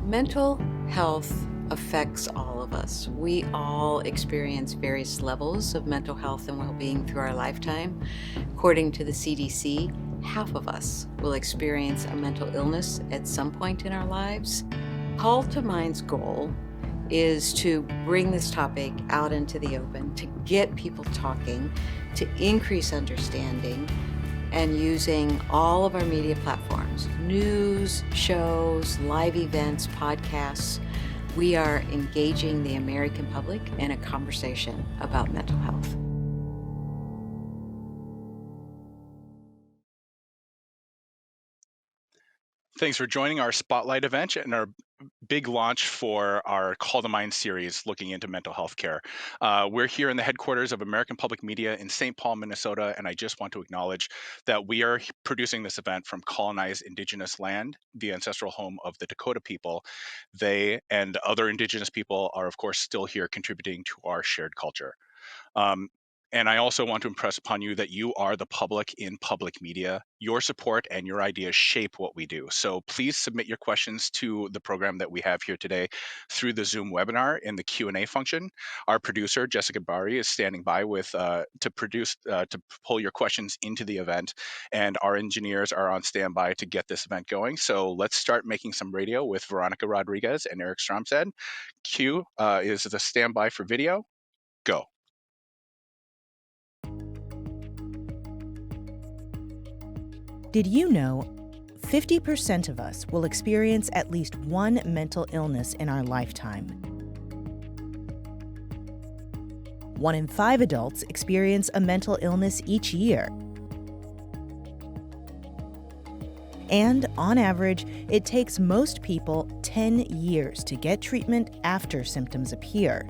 Mental health affects all of us. We all experience various levels of mental health and well-being through our lifetime. According to the CDC, half of us will experience a mental illness at some point in our lives. Call to Mind's goal is to bring this topic out into the open, to get people talking, to increase understanding, and using all of our media platforms, news, shows, live events, podcasts. We are engaging the American public in a conversation about mental health. Thanks for joining our Spotlight event and our big launch for our Call to Mind series looking into mental health care. We're here in the headquarters of American Public Media in St. Paul, Minnesota, and I just want to acknowledge that we are producing this event from colonized Indigenous land, the ancestral home of the Dakota people. They and other Indigenous people are, of course, still here contributing to our shared culture. Um, and I also want to impress upon you that you are the public in public media. Your support and your ideas shape what we do. So please submit your questions to the program that we have here today through the Zoom webinar in the Q&A function. Our producer, Jessica Bari, is standing by with to pull your questions into the event. And our engineers are on standby to get this event going. So let's start making some radio with Veronica Rodriguez and Eric Stromstad. Q is the standby for video. Go. Did you know 50% of us will experience at least one mental illness in our lifetime? 1 in 5 adults experience a mental illness each year. And on average, it takes most people 10 years to get treatment after symptoms appear.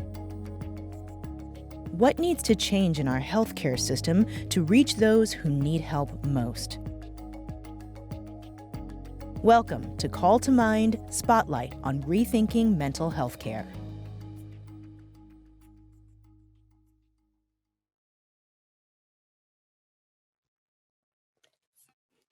What needs to change in our healthcare system to reach those who need help most? Welcome to Call to Mind Spotlight on Rethinking Mental Health Care.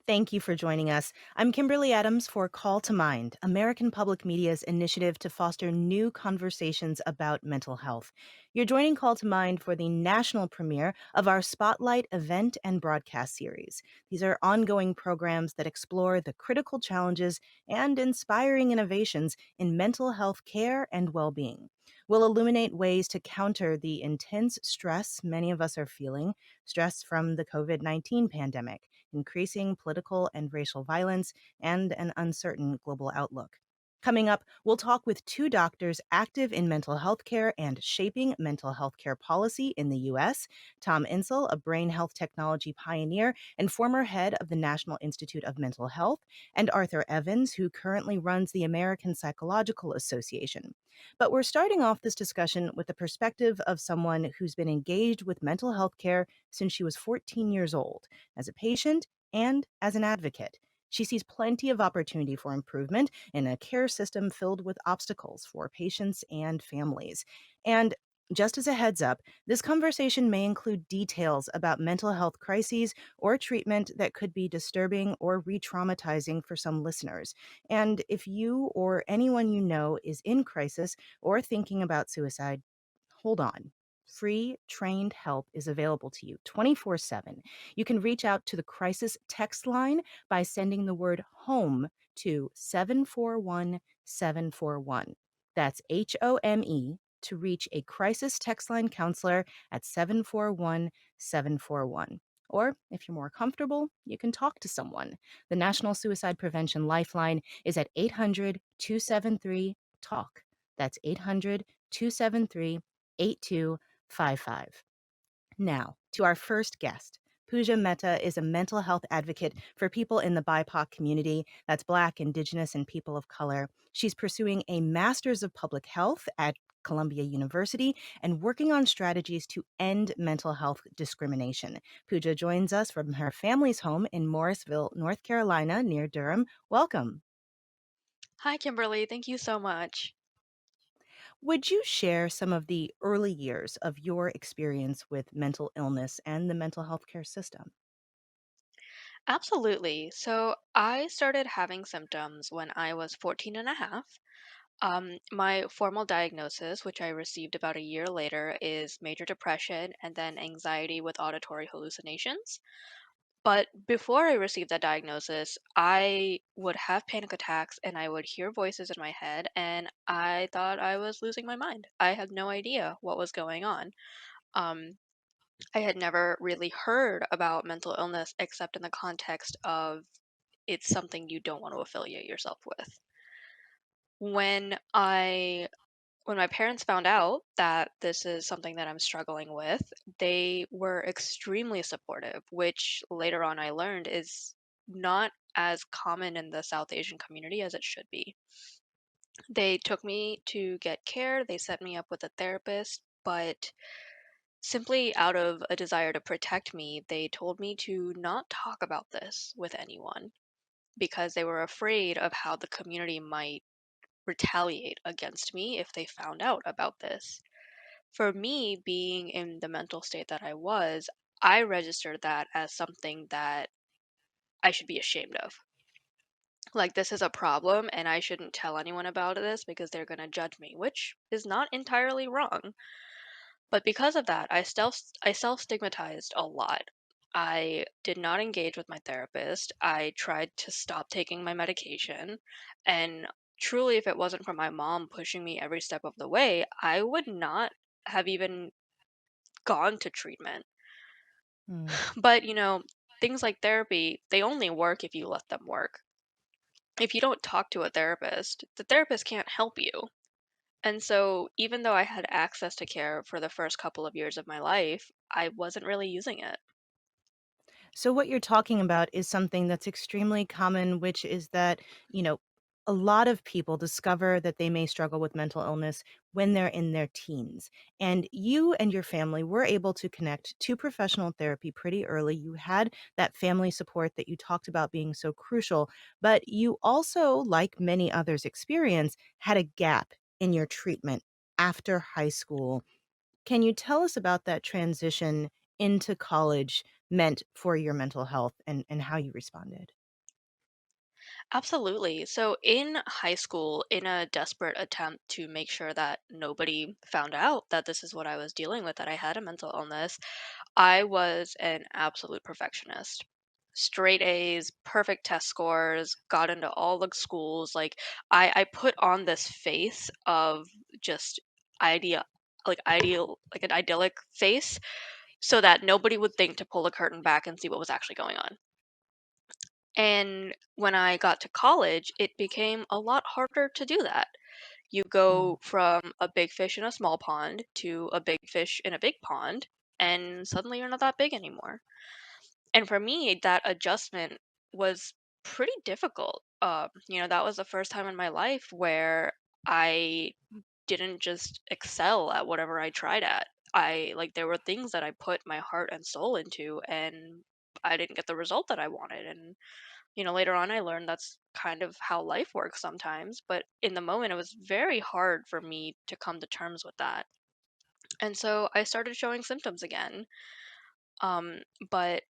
Thank you for joining us. I'm Kimberly Adams for Call to Mind, American Public Media's initiative to foster new conversations about mental health. You're joining Call to Mind for the national premiere of our Spotlight event and broadcast series. These are ongoing programs that explore the critical challenges and inspiring innovations in mental health care and well-being. We'll illuminate ways to counter the intense stress many of us are feeling, stress from the COVID-19 pandemic, increasing political and racial violence, and an uncertain global outlook. Coming up, we'll talk with 2 doctors active in mental health care and shaping mental health care policy in the U.S. Tom Insel, a brain health technology pioneer and former head of the National Institute of Mental Health, and Arthur Evans, who currently runs the American Psychological Association. But we're starting off this discussion with the perspective of someone who's been engaged with mental health care since she was 14 years old, as a patient and as an advocate. She sees plenty of opportunity for improvement in a care system filled with obstacles for patients and families. And just as a heads up, this conversation may include details about mental health crises or treatment that could be disturbing or re-traumatizing for some listeners. And if you or anyone you know is in crisis or thinking about suicide, hold on. Free, trained help is available to you 24/7. You can reach out to the crisis text line by sending the word HOME to 741-741. That's HOME to reach a crisis text line counselor at 741-741. Or if you're more comfortable, you can talk to someone. The National Suicide Prevention Lifeline is at 800-273-TALK. That's 800-273-8255. Now, to our first guest. Pooja Mehta is a mental health advocate for people in the BIPOC community. That's Black, Indigenous, and people of color. She's pursuing a Master's of Public Health at Columbia University and working on strategies to end mental health discrimination. Pooja joins us from her family's home in Morrisville, North Carolina, near Durham. Welcome. Hi, Kimberly. Thank you so much. Would you share some of the early years of your experience with mental illness and the mental health care system? Absolutely. So I started having symptoms when I was 14 and a half. My formal diagnosis, which I received about a year later, is major depression and then anxiety with auditory hallucinations. But before I received that diagnosis, I would have panic attacks and I would hear voices in my head, and I thought I was losing my mind. I had no idea what was going on. Um, I had never really heard about mental illness except in the context of it's something you don't want to affiliate yourself with. When I when my parents found out that this is something that I'm struggling with, they were extremely supportive, which later on I learned is not as common in the South Asian community as it should be. They took me to get care, they set me up with a therapist, but simply out of a desire to protect me, they told me to not talk about this with anyone because they were afraid of how the community might retaliate against me if they found out about this. For me, being in the mental state that I was, I registered that as something that I should be ashamed of. Like, this is a problem, and I shouldn't tell anyone about this because they're going to judge me, which is not entirely wrong. But because of that, I self stigmatized a lot. I did not engage with my therapist. I tried to stop taking my medication. And truly, if it wasn't for my mom pushing me every step of the way, I would not have even gone to treatment. Mm. But, things like therapy, they only work if you let them work. If you don't talk to a therapist, the therapist can't help you. And so, even though I had access to care for the first couple of years of my life, I wasn't really using it. So what you're talking about is something that's extremely common, which is that, you know, a lot of people discover that they may struggle with mental illness when they're in their teens. And you and your family were able to connect to professional therapy pretty early. You had that family support that you talked about being so crucial, but you also, like many others experience, had a gap in your treatment after high school. Can you tell us about that transition into college meant for your mental health and how you responded? Absolutely. So, in high school, in a desperate attempt to make sure that nobody found out that this is what I was dealing with, that I had a mental illness, I was an absolute perfectionist. Straight A's, perfect test scores, got into all the schools. Like, I put on this face of just idea, like an idyllic face, so that nobody would think to pull the curtain back and see what was actually going on. And when I got to college, it became a lot harder to do that. You Mm. go from a big fish in a small pond to a big fish in a big pond, and suddenly you're not that big anymore. And for me, that adjustment was pretty difficult. That was the first time in my life where I didn't just excel at whatever I tried at. There were things that I put my heart and soul into, and I didn't get the result that I wanted. And later on, I learned that's kind of how life works sometimes. But in the moment, it was very hard for me to come to terms with that. And so I started showing symptoms again. But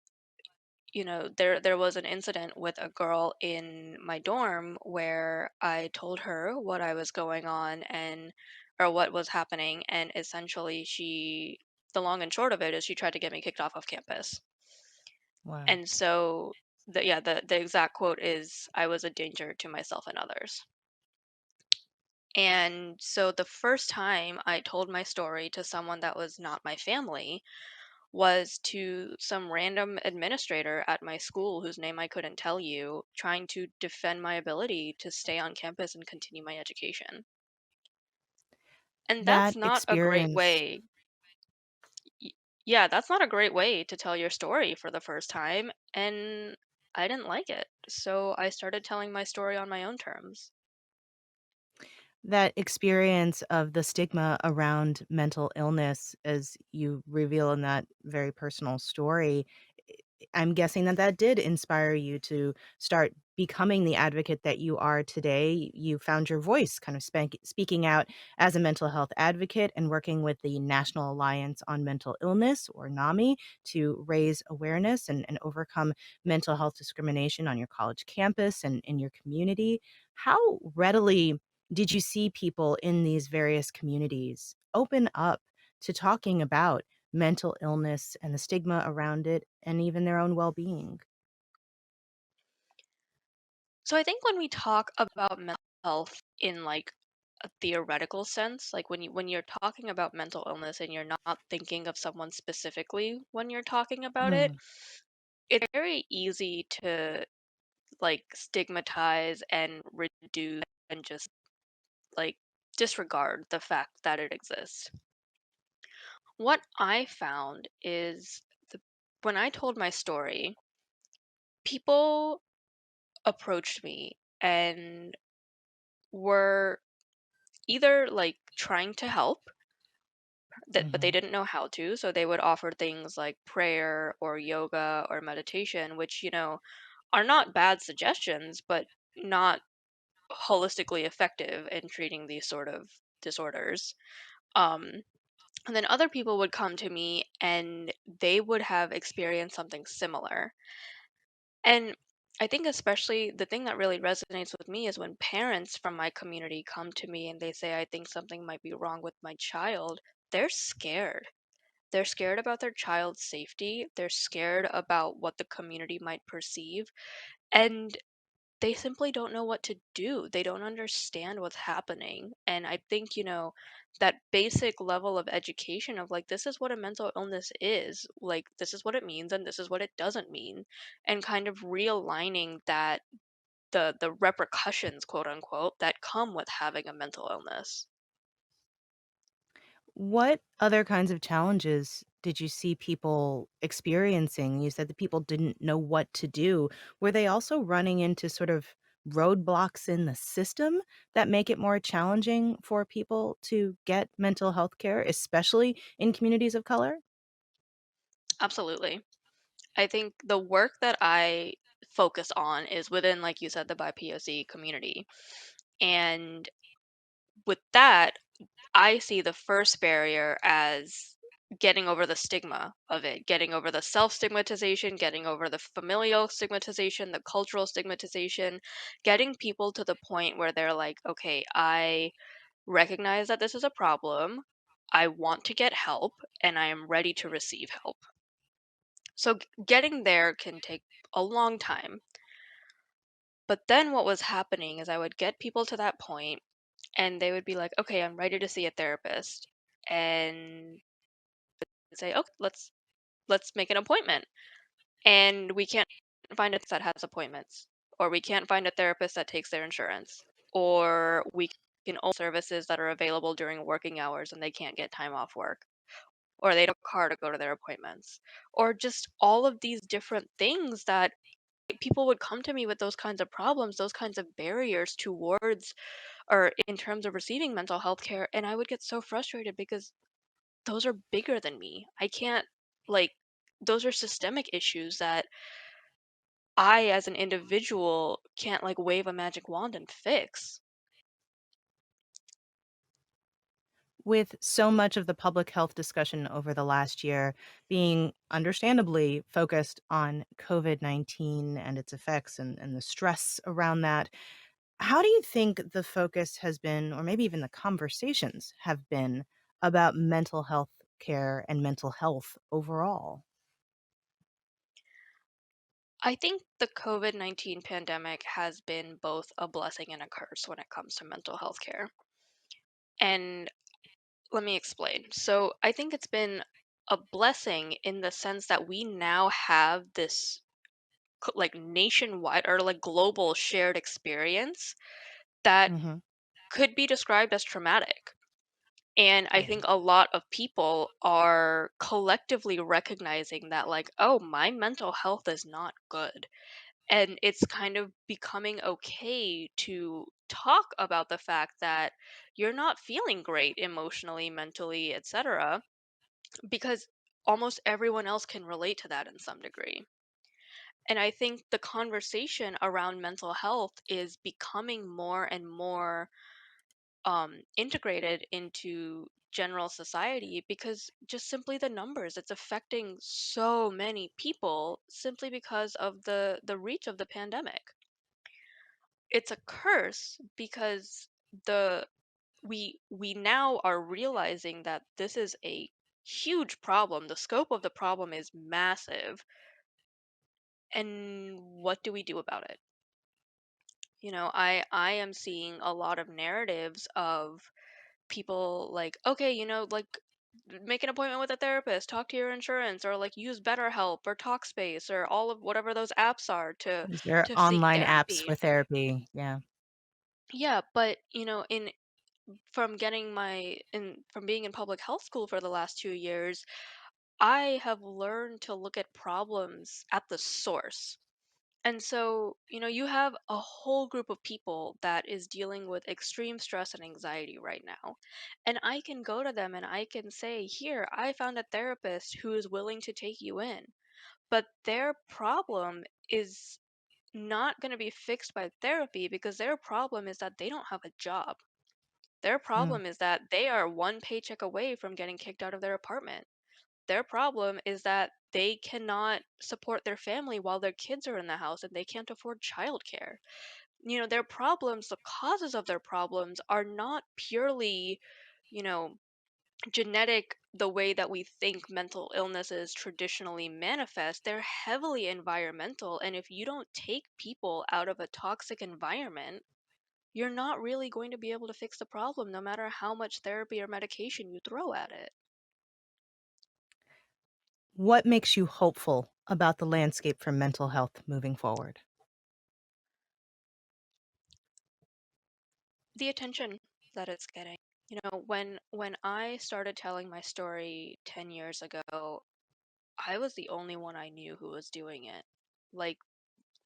there was an incident with a girl in my dorm where I told her what I was going on and or what was happening, and essentially the long and short of it is she tried to get me kicked off of campus. Wow. And so the exact quote is I was a danger to myself and others. And so the first time I told my story to someone that was not my family was to some random administrator at my school whose name I couldn't tell you, trying to defend my ability to stay on campus and continue my education. And that's That not a great experience way. y- Yeah, that's not a great way to tell your story for the first time. And I didn't like it. So I started telling my story on my own terms. that experience of the stigma around mental illness, as you reveal in that very personal story, I'm guessing that that did inspire you to start becoming the advocate that you are today. You found your voice kind of speaking out as a mental health advocate and working with the National Alliance on Mental Illness, or NAMI, to raise awareness and overcome mental health discrimination on your college campus and in your community. How readily Did you see people in these various communities open up to talking about mental illness and the stigma around it and even their own well-being? So I think when we talk about mental health in like a theoretical sense, like when you're talking about mental illness and you're not thinking of someone specifically when you're talking about it, Mm. it's very easy to like stigmatize and reduce and just like disregard the fact that it exists. What I found is when I told my story, people approached me and were either like trying to help but they Mhm. didn't know how to, so they would offer things like prayer or yoga or meditation, which are not bad suggestions but not holistically effective in treating these sort of disorders. um and then other people would come to me and they would have experienced something similar. And I think especially the thing that really resonates with me is when parents from my community come to me and they say, I think something might be wrong with my child. They're scared. They're scared about their child's safety. They're scared about what the community might perceive. And they simply don't know what to do. They don't understand what's happening. And I think, that basic level of education of like, this is what a mental illness is, like, this is what it means, and this is what it doesn't mean. And kind of realigning that the repercussions, quote unquote, that come with having a mental illness. What other kinds of challenges did you see people experiencing? You said that people didn't know what to do. Were they also running into sort of roadblocks in the system that make it more challenging for people to get mental health care, especially in communities of color? Absolutely. I think the work that I focus on is within, like you said, the BIPOC community. And with that, I see the first barrier as getting over the stigma of it, getting over the self stigmatization, getting over the familial stigmatization, the cultural stigmatization, getting people to the point where they're like, okay, I recognize that this is a problem. I want to get help and I am ready to receive help. So getting there can take a long time. But then what was happening is I would get people to that point and they would be like, okay, I'm ready to see a therapist. And say, okay, let's make an appointment. And we can't find a therapist that has appointments, or we can't find a therapist that takes their insurance, or we can only services that are available during working hours and they can't get time off work, or they don't have a car to go to their appointments, or just all of these different things that people would come to me with those kinds of problems, those kinds of barriers towards or in terms of receiving mental health care. And I would get so frustrated because those are bigger than me. I can't like those are systemic issues that I as an individual can't like wave a magic wand and fix. With so much of the public health discussion over the last year being understandably focused on COVID-19 and its effects and the stress around that, how do you think the focus has been, or maybe even the conversations have been, about mental health care and mental health overall? I think the COVID-19 pandemic has been both a blessing and a curse when it comes to mental health care. And let me explain. So, I think it's been a blessing in the sense that we now have this like nationwide or like global shared experience that Mhm. could be described as traumatic. And I Yeah. think a lot of people are collectively recognizing that, like, oh, my mental health is not good. And it's kind of becoming okay to talk about the fact that you're not feeling great emotionally, mentally, etc., because almost everyone else can relate to that in some degree. And I think the conversation around mental health is becoming more and more integrated into general society because just simply the numbers, it's affecting so many people simply because of the reach of the pandemic. It's a curse because the we now are realizing that this is a huge problem. The scope of the problem is massive. And what do we do about it? I am seeing a lot of narratives of people like, okay, like make an appointment with a therapist, talk to your insurance, or like use BetterHelp or Talkspace or all of whatever those apps are to These are seek online apps therapy. for therapy. Yeah. Yeah, but in from getting my in from being in public health school for the last 2 years, I have learned to look at problems at the source. And so, you have a whole group of people that is dealing with extreme stress and anxiety right now. And I can go to them and I can say, here, I found a therapist who is willing to take you in. But their problem is not going to be fixed by therapy because their problem is that they don't have a job. Their Mm. problem is that they are one paycheck away from getting kicked out of their apartment. Their problem is that they cannot support their family while their kids are in the house and they can't afford childcare. Their problems, the causes of their problems are not purely, you know, genetic the way that we think mental illnesses traditionally manifest. They're heavily environmental. And if you don't take people out of a toxic environment, you're not really going to be able to fix the problem no matter how much therapy or medication you throw at it. What makes you hopeful about the landscape for mental health moving forward? The attention that it's getting. When I started telling my story 10 years ago, I was the only one I knew who was doing it. Like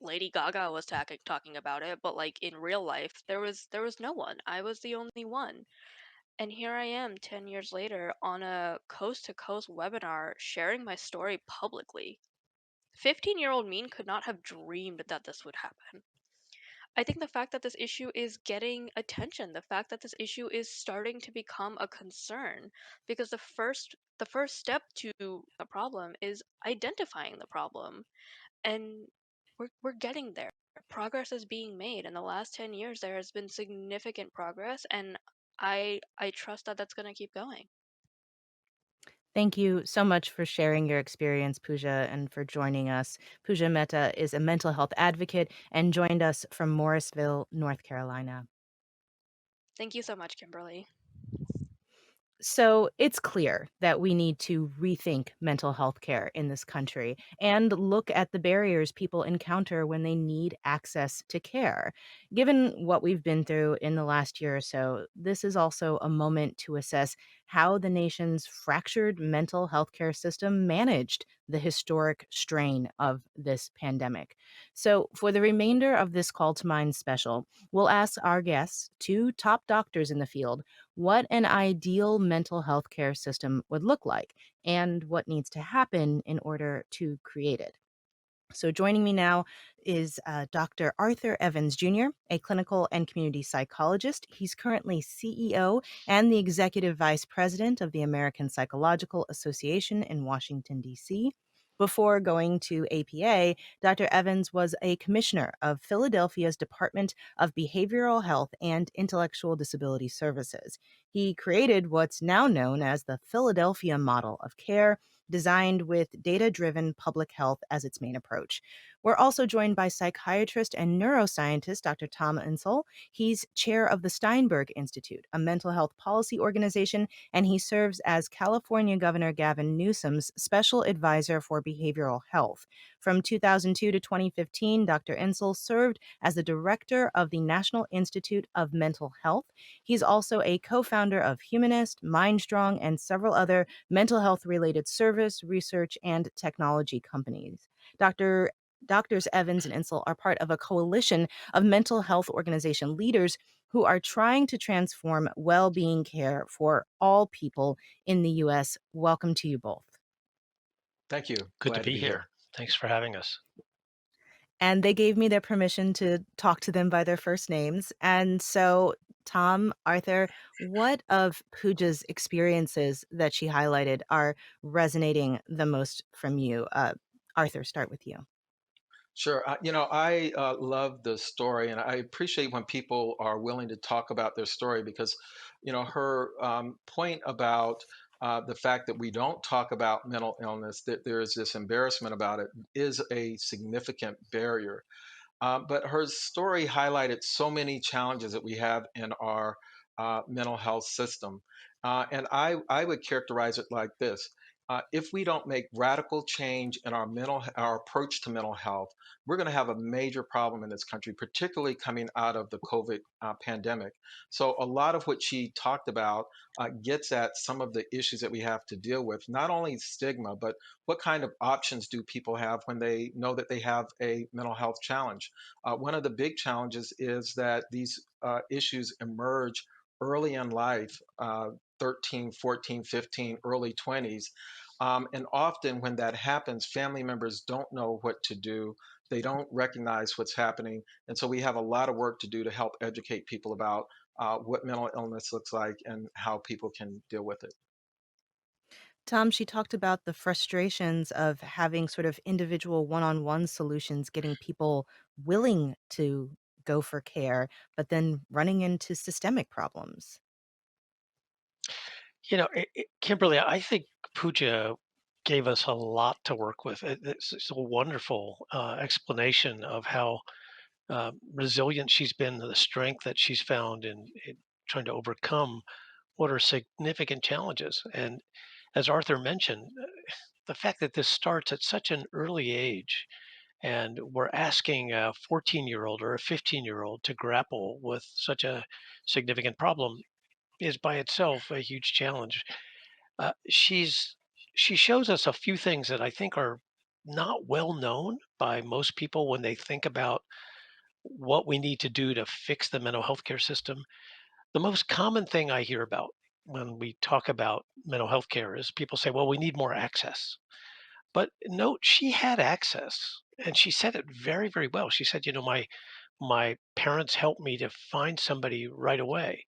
Lady Gaga was talking about it, but like in real life, there was no one. I was the only one. And here I am 10 years later on a coast to coast webinar sharing my story publicly. 15-year-old me could not have dreamed that this would happen. I think the fact that this issue is getting attention, the fact that this issue is starting to become a concern, because the first step to a problem is identifying the problem, and we're getting there. Progress is being made. In the last 10 years, there has been significant progress, and I trust that that's going to keep going. Thank you so much for sharing your experience, Pooja, and for joining us. Pooja Mehta is a mental health advocate and joined us from Morrisville, North Carolina. Thank you so much, Kimberly. So it's clear that we need to rethink mental health care in this country and look at the barriers people encounter when they need access to care. Given what we've been through in the last year or so, this is also a moment to assess how the nation's fractured mental health care system managed the historic strain of this pandemic. So, for the remainder of this Call to Mind special, we'll ask our guests, two top doctors in the field, what an ideal mental health care system would look like and what needs to happen in order to create it. So, joining me now is Dr. Arthur Evans Jr., a clinical and community psychologist. He's currently CEO and the executive vice president of the American Psychological Association in Washington, D.C. Before going to APA, Dr. Evans was a commissioner of Philadelphia's Department of Behavioral Health and Intellectual Disability Services. He created what's now known as the Philadelphia Model of Care, designed with data driven public health as its main approach. We're also joined by psychiatrist and neuroscientist Dr. Tom Insel. He's chair of the Steinberg Institute, a mental health policy organization, and he serves as California Governor Gavin Newsom's special advisor for behavioral health. From 2002 to 2015, Dr. Insel served as the director of the National Institute of Mental Health. He's also a co founder of Humanist, MindStrong, and several other mental health related service, research, and technology companies. Doctors Evans and Insel are part of a coalition of mental health organization leaders who are trying to transform well being care for all people in the U.S. Welcome to you both. Thank you. Good to Glad to be be here. here. Thanks for having us. And they gave me their permission to talk to them by their first names. And so, Tom, Arthur, what of Pooja's experiences that she highlighted are resonating the most from you? Arthur, start with you. Sure. I love the story, and I appreciate when people are willing to talk about their story because, her point about the fact that we don't talk about mental illness, that there is this embarrassment about it, is a significant barrier. But her story highlighted so many challenges that we have in our mental health system. And I would characterize it like this. If we don't make radical change in our approach to mental health, we're going to have a major problem in this country, particularly coming out of the COVID pandemic. So a lot of what she talked about gets at some of the issues that we have to deal with, not only stigma, but what kind of options do people have when they know that they have a mental health challenge? One of the big challenges is that these issues emerge early in life, 13, 14, 15, early 20s. And often when that happens, family members don't know what to do. They don't recognize what's happening. And so we have a lot of work to do to help educate people about what mental illness looks like and how people can deal with it. Tom, she talked about the frustrations of having sort of individual one-on-one solutions, getting people willing to go for care, but then running into systemic problems. Kimberly, I think Pooja gave us a lot to work with. It's a wonderful explanation of how resilient she's been, the strength that she's found in trying to overcome what are significant challenges. And as Arthur mentioned, the fact that this starts at such an early age and we're asking a 14-year-old or a 15-year-old to grapple with such a significant problem is by itself a huge challenge. She shows us a few things that I think are not well known by most people when they think about what we need to do to fix the mental health care system. The most common thing I hear about when we talk about mental health care is people say, well, we need more access. But note, she had access and she said it very, very well. She said, my parents helped me to find somebody right away.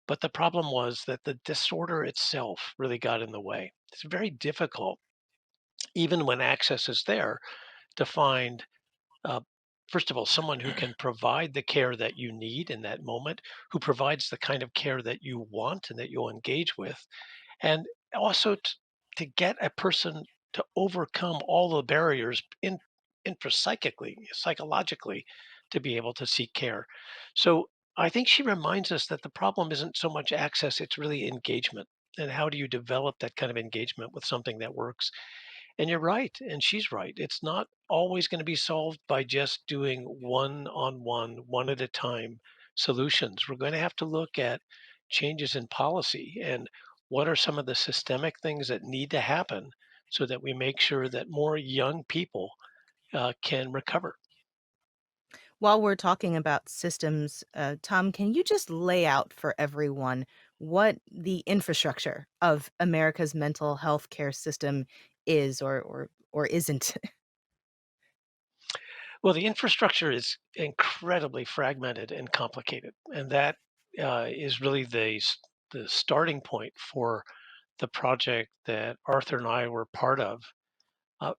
But the problem was that the disorder itself really got in the way. It's very difficult, even when access is there, to find, uh, first of all, someone who can provide the care that you need in that moment, who provides the kind of care that you want and that you'll engage with, and also to get a person to overcome all the barriers intrapsychically, psychologically, to be able to seek care. So I think she reminds us that the problem isn't so much access, it's really engagement. And how do you develop that kind of engagement with something that works? And you're right, and she's right. It's not always going to be solved by just doing one on one, one at a time solutions. We're going to have to look at changes in policy and what are some of the systemic things that need to happen so that we make sure that more young people can recover. While we're talking about systems, Tom, can you just lay out for everyone what the infrastructure of America's mental health care system is or isn't? Well, the infrastructure is incredibly fragmented and complicated, and that is really the starting point for the project that Arthur and I were part of. Uh,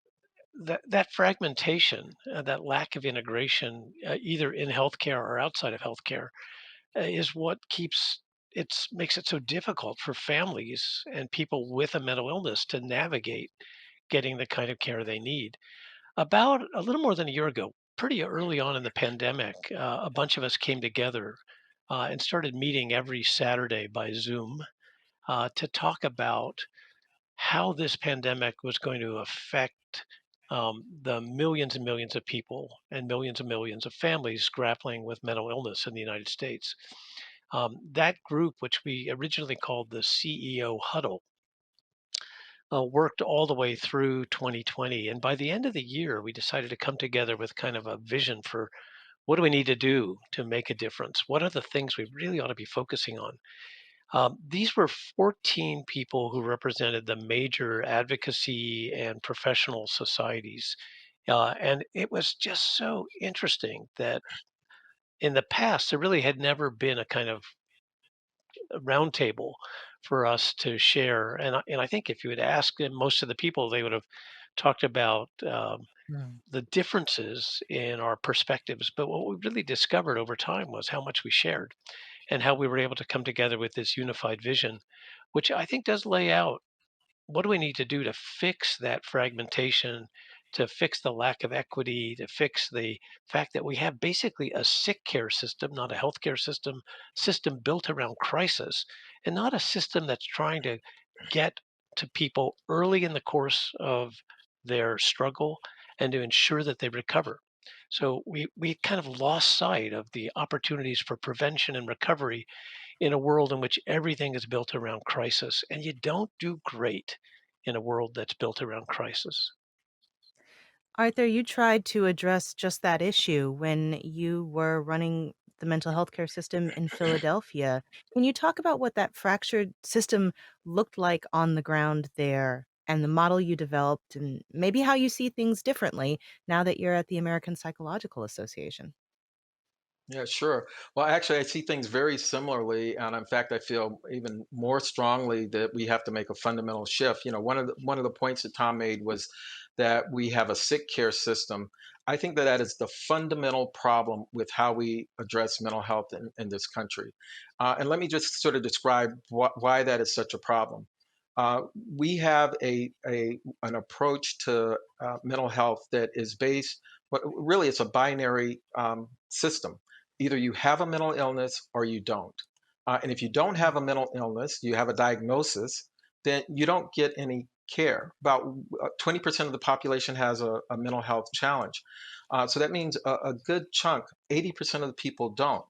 that fragmentation, that lack of integration, either in healthcare or outside of healthcare, is what makes it so difficult for families and people with a mental illness to navigate getting the kind of care they need. About a little more than a year ago, pretty early on in the pandemic, a bunch of us came together and started meeting every Saturday by Zoom to talk about how this pandemic was going to affect the millions and millions of people and millions of families grappling with mental illness in the United States. That group, which we originally called the CEO Huddle, worked all the way through 2020. And by the end of the year, we decided to come together with kind of a vision for what do we need to do to make a difference? What are the things we really ought to be focusing on? These were 14 people who represented the major advocacy and professional societies. And it was just so interesting that in the past, there really had never been a kind of roundtable for us to share. And I think if you had asked most of the people, they would have talked about Mm. the differences in our perspectives. But what we really discovered over time was how much we shared and how we were able to come together with this unified vision, which I think does lay out what do we need to do to fix that fragmentation, to fix the lack of equity, to fix the fact that we have basically a sick care system, not a healthcare system built around crisis, and not a system that's trying to get to people early in the course of their struggle and to ensure that they recover. So we kind of lost sight of the opportunities for prevention and recovery in a world in which everything is built around crisis. And you don't do great in a world that's built around crisis. Arthur, you tried to address just that issue when you were running the mental health care system in Philadelphia. Can you talk about what that fractured system looked like on the ground there and the model you developed and maybe how you see things differently now that you're at the American Psychological Association? Yeah, sure. Well, actually, I see things very similarly, and in fact, I feel even more strongly that we have to make a fundamental shift. One of the points that Tom made was that we have a sick care system. I think that that is the fundamental problem with how we address mental health in this country. And let me just sort of describe why that is such a problem. We have an approach to mental health that is based, but really, it's a binary system. Either you have a mental illness or you don't. And if you don't have a mental illness, you have a diagnosis, then you don't get any care. About 20% of the population has a mental health challenge. So that means a good chunk, 80% of the people don't.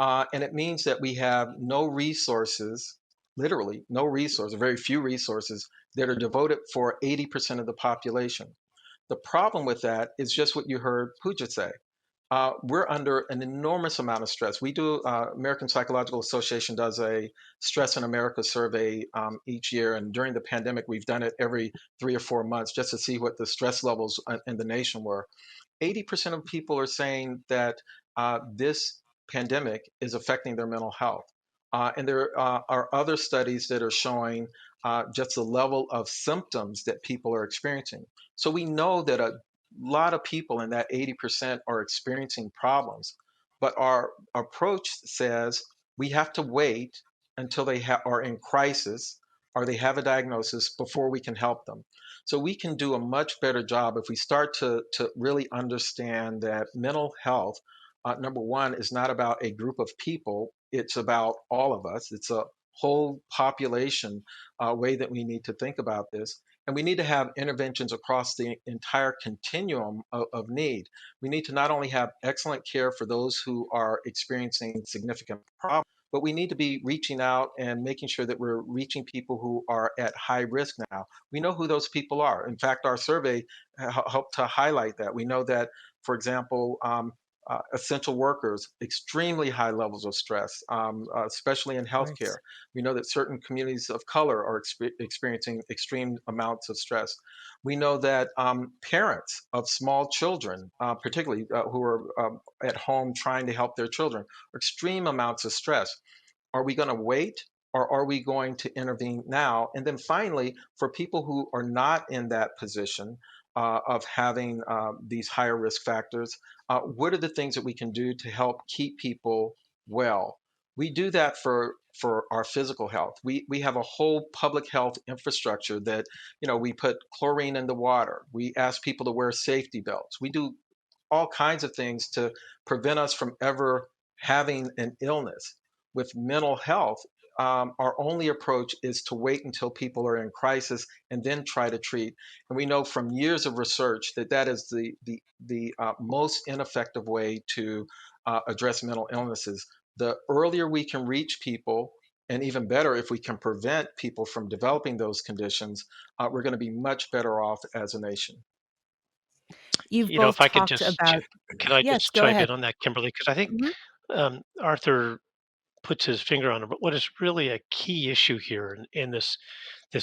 And it means that we have no resources, literally no resources, very few resources that are devoted for 80% of the population. The problem with that is just what you heard Pooja say. We're under an enormous amount of stress. American Psychological Association does a Stress in America survey each year. And during the pandemic, we've done it every 3 or 4 months just to see what the stress levels in the nation were. 80% of people are saying that this pandemic is affecting their mental health. And there are other studies that are showing just the level of symptoms that people are experiencing. So we know that a lot of people in that 80% are experiencing problems. But our approach says we have to wait until are in crisis or they have a diagnosis before we can help them. So we can do a much better job if we start to really understand that mental health, number one, is not about a group of people, it's about all of us. It's a whole population way that we need to think about this. And we need to have interventions across the entire continuum of need. We need to not only have excellent care for those who are experiencing significant problems, but we need to be reaching out and making sure that we're reaching people who are at high risk now. We know who those people are. In fact, our survey helped to highlight that. We know that, for example, essential workers, extremely high levels of stress, especially in Of course. healthcare. We know that certain communities of color are experiencing extreme amounts of stress. We know that parents of small children, particularly who are at home trying to help their children, are extreme amounts of stress. Are we going to wait or are we going to intervene now? And then finally, for people who are not in that position of having these higher risk factors, what are the things that we can do to help keep people well? We do that for our physical health. We have a whole public health infrastructure that, we put chlorine in the water. We ask people to wear safety belts. We do all kinds of things to prevent us from ever having an illness. With mental health, our only approach is to wait until people are in crisis and then try to treat. And we know from years of research that that is the most ineffective way to address mental illnesses. The earlier we can reach people, and even better if we can prevent people from developing those conditions, we're going to be much better off as a nation. You've You know, if both I could talked just, about can I yes, just go chime ahead. in on that, Kimberly? Because I think Mhm. Arthur puts his finger on it. But what is really a key issue here in this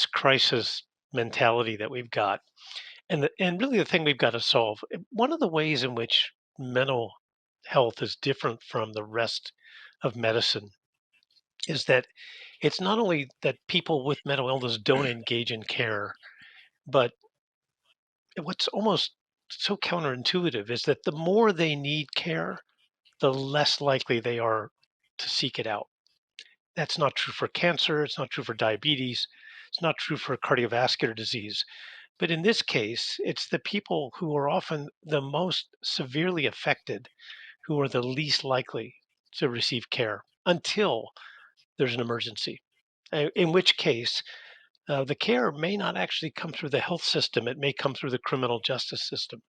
crisis mentality that we've got, and really the thing we've got to solve. One of the ways in which mental health is different from the rest of medicine is that it's not only that people with mental illness don't engage in care, but what's almost so counterintuitive is that the more they need care, the less likely they are to seek it out. That's not true for cancer. It's not true for diabetes. It's not true for cardiovascular disease. But in this case, it's the people who are often the most severely affected who are the least likely to receive care until there's an emergency. In which case, the care may not actually come through the health system, it may come through the criminal justice system.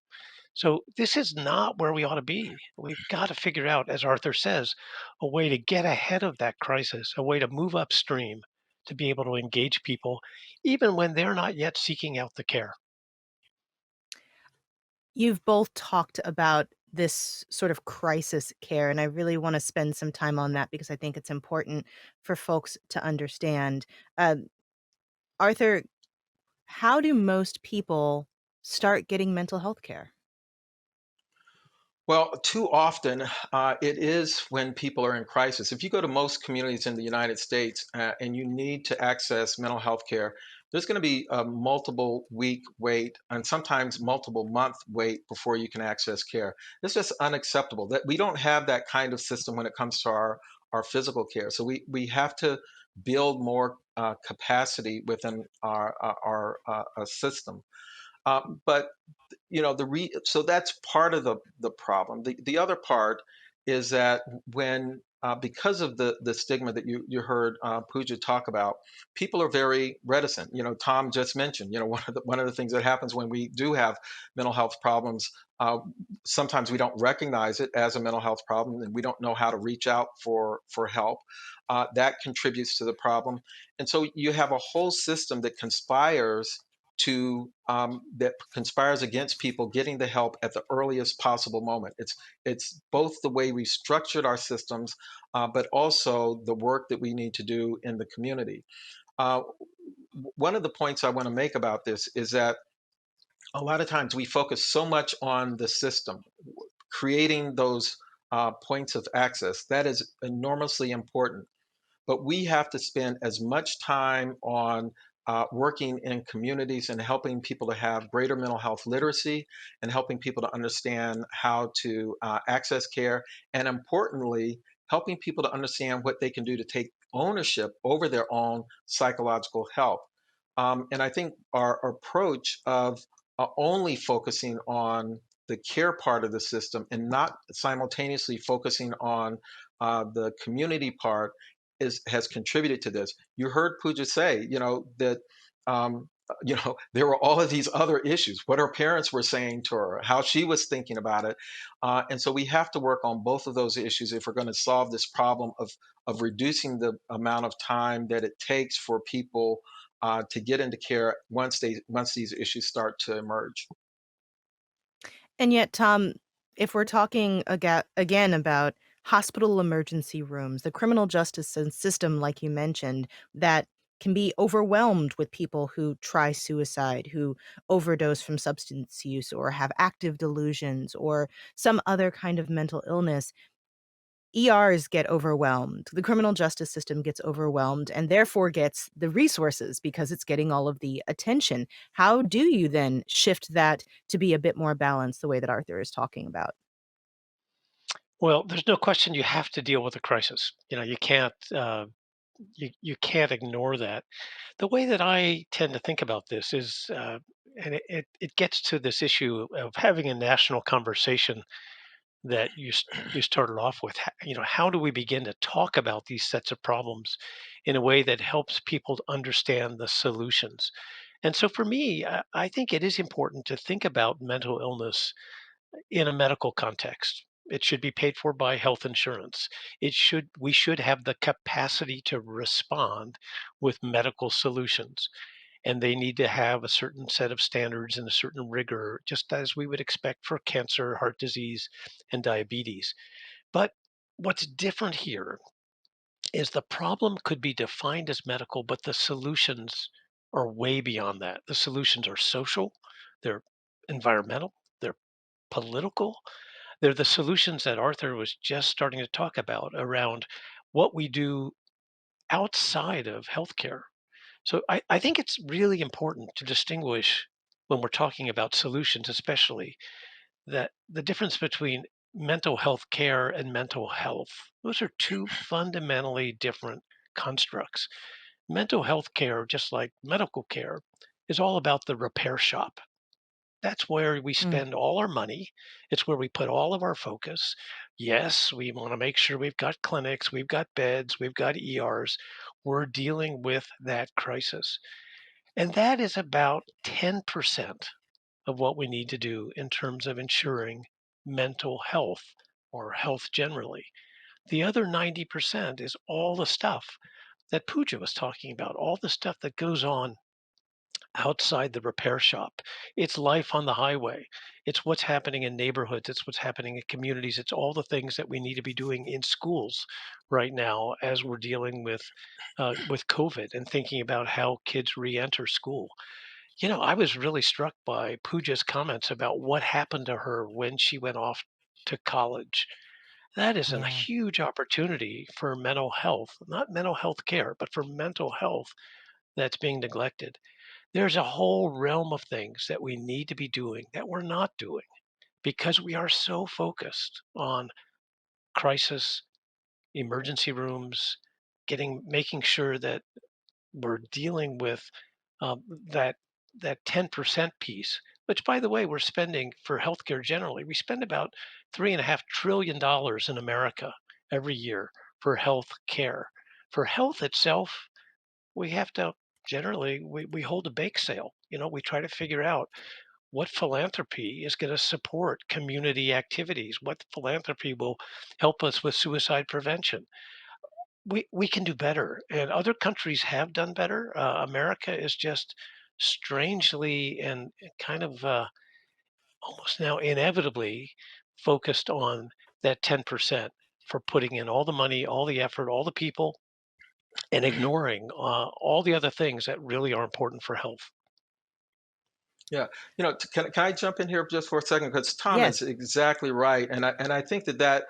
So, this is not where we ought to be. We've got to figure out, as Arthur says, a way to get ahead of that crisis, a way to move upstream to be able to engage people, even when they're not yet seeking out the care. You've both talked about this sort of crisis care, and I really want to spend some time on that because I think it's important for folks to understand. Uh, Arthur, how do most people start getting mental health care? Well, too often it is when people are in crisis. If you go to most communities in the United States and you need to access mental health care, there's going to be a multiple week wait and sometimes multiple month wait before you can access care. It's just unacceptable that we don't have that kind of system when it comes to our physical care. So we have to build more capacity within our system. But so that's part of the problem. The other part is that when because of the stigma that you heard Pooja talk about, people are very reticent. Tom just mentioned. One of the things that happens when we do have mental health problems. Sometimes we don't recognize it as a mental health problem, and we don't know how to reach out for help. That contributes to the problem, and so you have a whole system that conspires against people getting the help at the earliest possible moment. It's both the way we structured our systems, but also the work that we need to do in the community. Uh, One of the points I want to make about this is that a lot of times we focus so much on the system, creating those points of access. That is enormously important, but we have to spend as much time on working in communities and helping people to have greater mental health literacy and helping people to understand how to access care. And importantly, helping people to understand what they can do to take ownership over their own psychological health. And I think our approach of only focusing on the care part of the system and not simultaneously focusing on the community part has contributed to this. You heard Pooja say, that there were all of these other issues, what her parents were saying to her, how she was thinking about it, and so we have to work on both of those issues if we're going to solve this problem of reducing the amount of time that it takes for people to get into care once these issues start to emerge. And yet, Tom, if we're talking again about hospital emergency rooms, the criminal justice system, like you mentioned, that can be overwhelmed with people who try suicide, who overdose from substance use, or have active delusions, or some other kind of mental illness. ERs get overwhelmed. The criminal justice system gets overwhelmed and therefore gets the resources because it's getting all of the attention. How do you then shift that to be a bit more balanced the way that Arthur is talking about? Well, there's no question you have to deal with a crisis. You can't ignore that. The way that I tend to think about this is, and it gets to this issue of having a national conversation that you started off with. How do we begin to talk about these sets of problems in a way that helps people to understand the solutions? And so, for me, I think it is important to think about mental illness in a medical context. It should be paid for by health insurance. We should have the capacity to respond with medical solutions, and they need to have a certain set of standards and a certain rigor, just as we would expect for cancer, heart disease, and diabetes. But what's different here is the problem could be defined as medical, but the solutions are way beyond that. The solutions are social, they're environmental, they're political, they're the solutions that Arthur was just starting to talk about around what we do outside of healthcare. So I think it's really important to distinguish when we're talking about solutions, especially that the difference between mental health care and mental health, those are two fundamentally different constructs. Mental health care, just like medical care, is all about the repair shop. That's where we Mm, spend all our money. It's where we put all of our focus. Yes, we want to make sure we've got clinics, we've got beds, we've got ERs. We're dealing with that crisis. And that is about 10% of what we need to do in terms of ensuring mental health or health generally. The other 90% is all the stuff that Pooja was talking about, all the stuff that goes on outside the repair shop. It's life on the highway. It's what's happening in neighborhoods. It's what's happening in communities. It's all the things that we need to be doing in schools right now as we're dealing with COVID and thinking about how kids re-enter school. I was really struck by Pooja's comments about what happened to her when she went off to college. That is a yeah. huge opportunity for mental health, not mental health care, but for mental health that's being neglected. There's a whole realm of things that we need to be doing that we're not doing because we are so focused on crisis, emergency rooms, making sure that we're dealing with that 10% piece, which by the way, we're spending for healthcare generally. We spend about $3.5 trillion in America every year for health care. For health itself, we have to generally we hold a bake sale. We try to figure out what philanthropy is going to support community activities, what philanthropy will help us with suicide prevention. We can do better, and other countries have done better. America is just strangely and kind of almost now inevitably focused on that 10% for putting in all the money, all the effort, all the people, and ignoring all the other things that really are important for health. Yeah, can I jump in here just for a second? Because Tom is Yes. exactly right, and I think that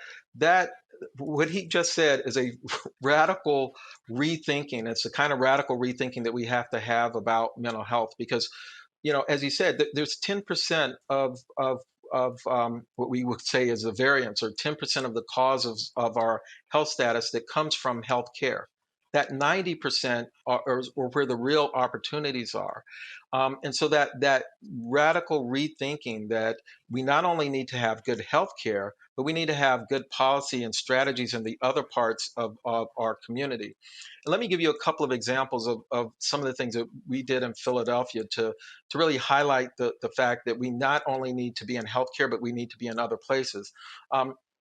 what he just said is a radical rethinking. It's the kind of radical rethinking that we have to have about mental health, because as you said, there's 10% of what we would say is a variance, or 10% of the cause of our health status that comes from health care. That 90% are where the real opportunities are. And so that radical rethinking, that we not only need to have good health care, but we need to have good policy and strategies in the other parts of our community. And let me give you a couple of examples of some of the things that we did in Philadelphia to really highlight the fact that we not only need to be in healthcare, but we need to be in other places.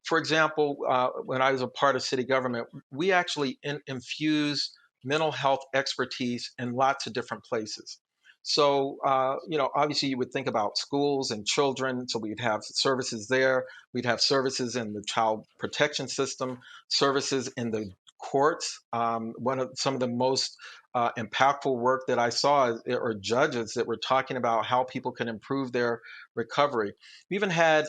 For example, when I was a part of city government, we actually infused mental health expertise in lots of different places. So, obviously, you would think about schools and children. So, we'd have services there. We'd have services in the child protection system, services in the courts. Some of the most impactful work that I saw are judges that were talking about how people can improve their recovery. We even had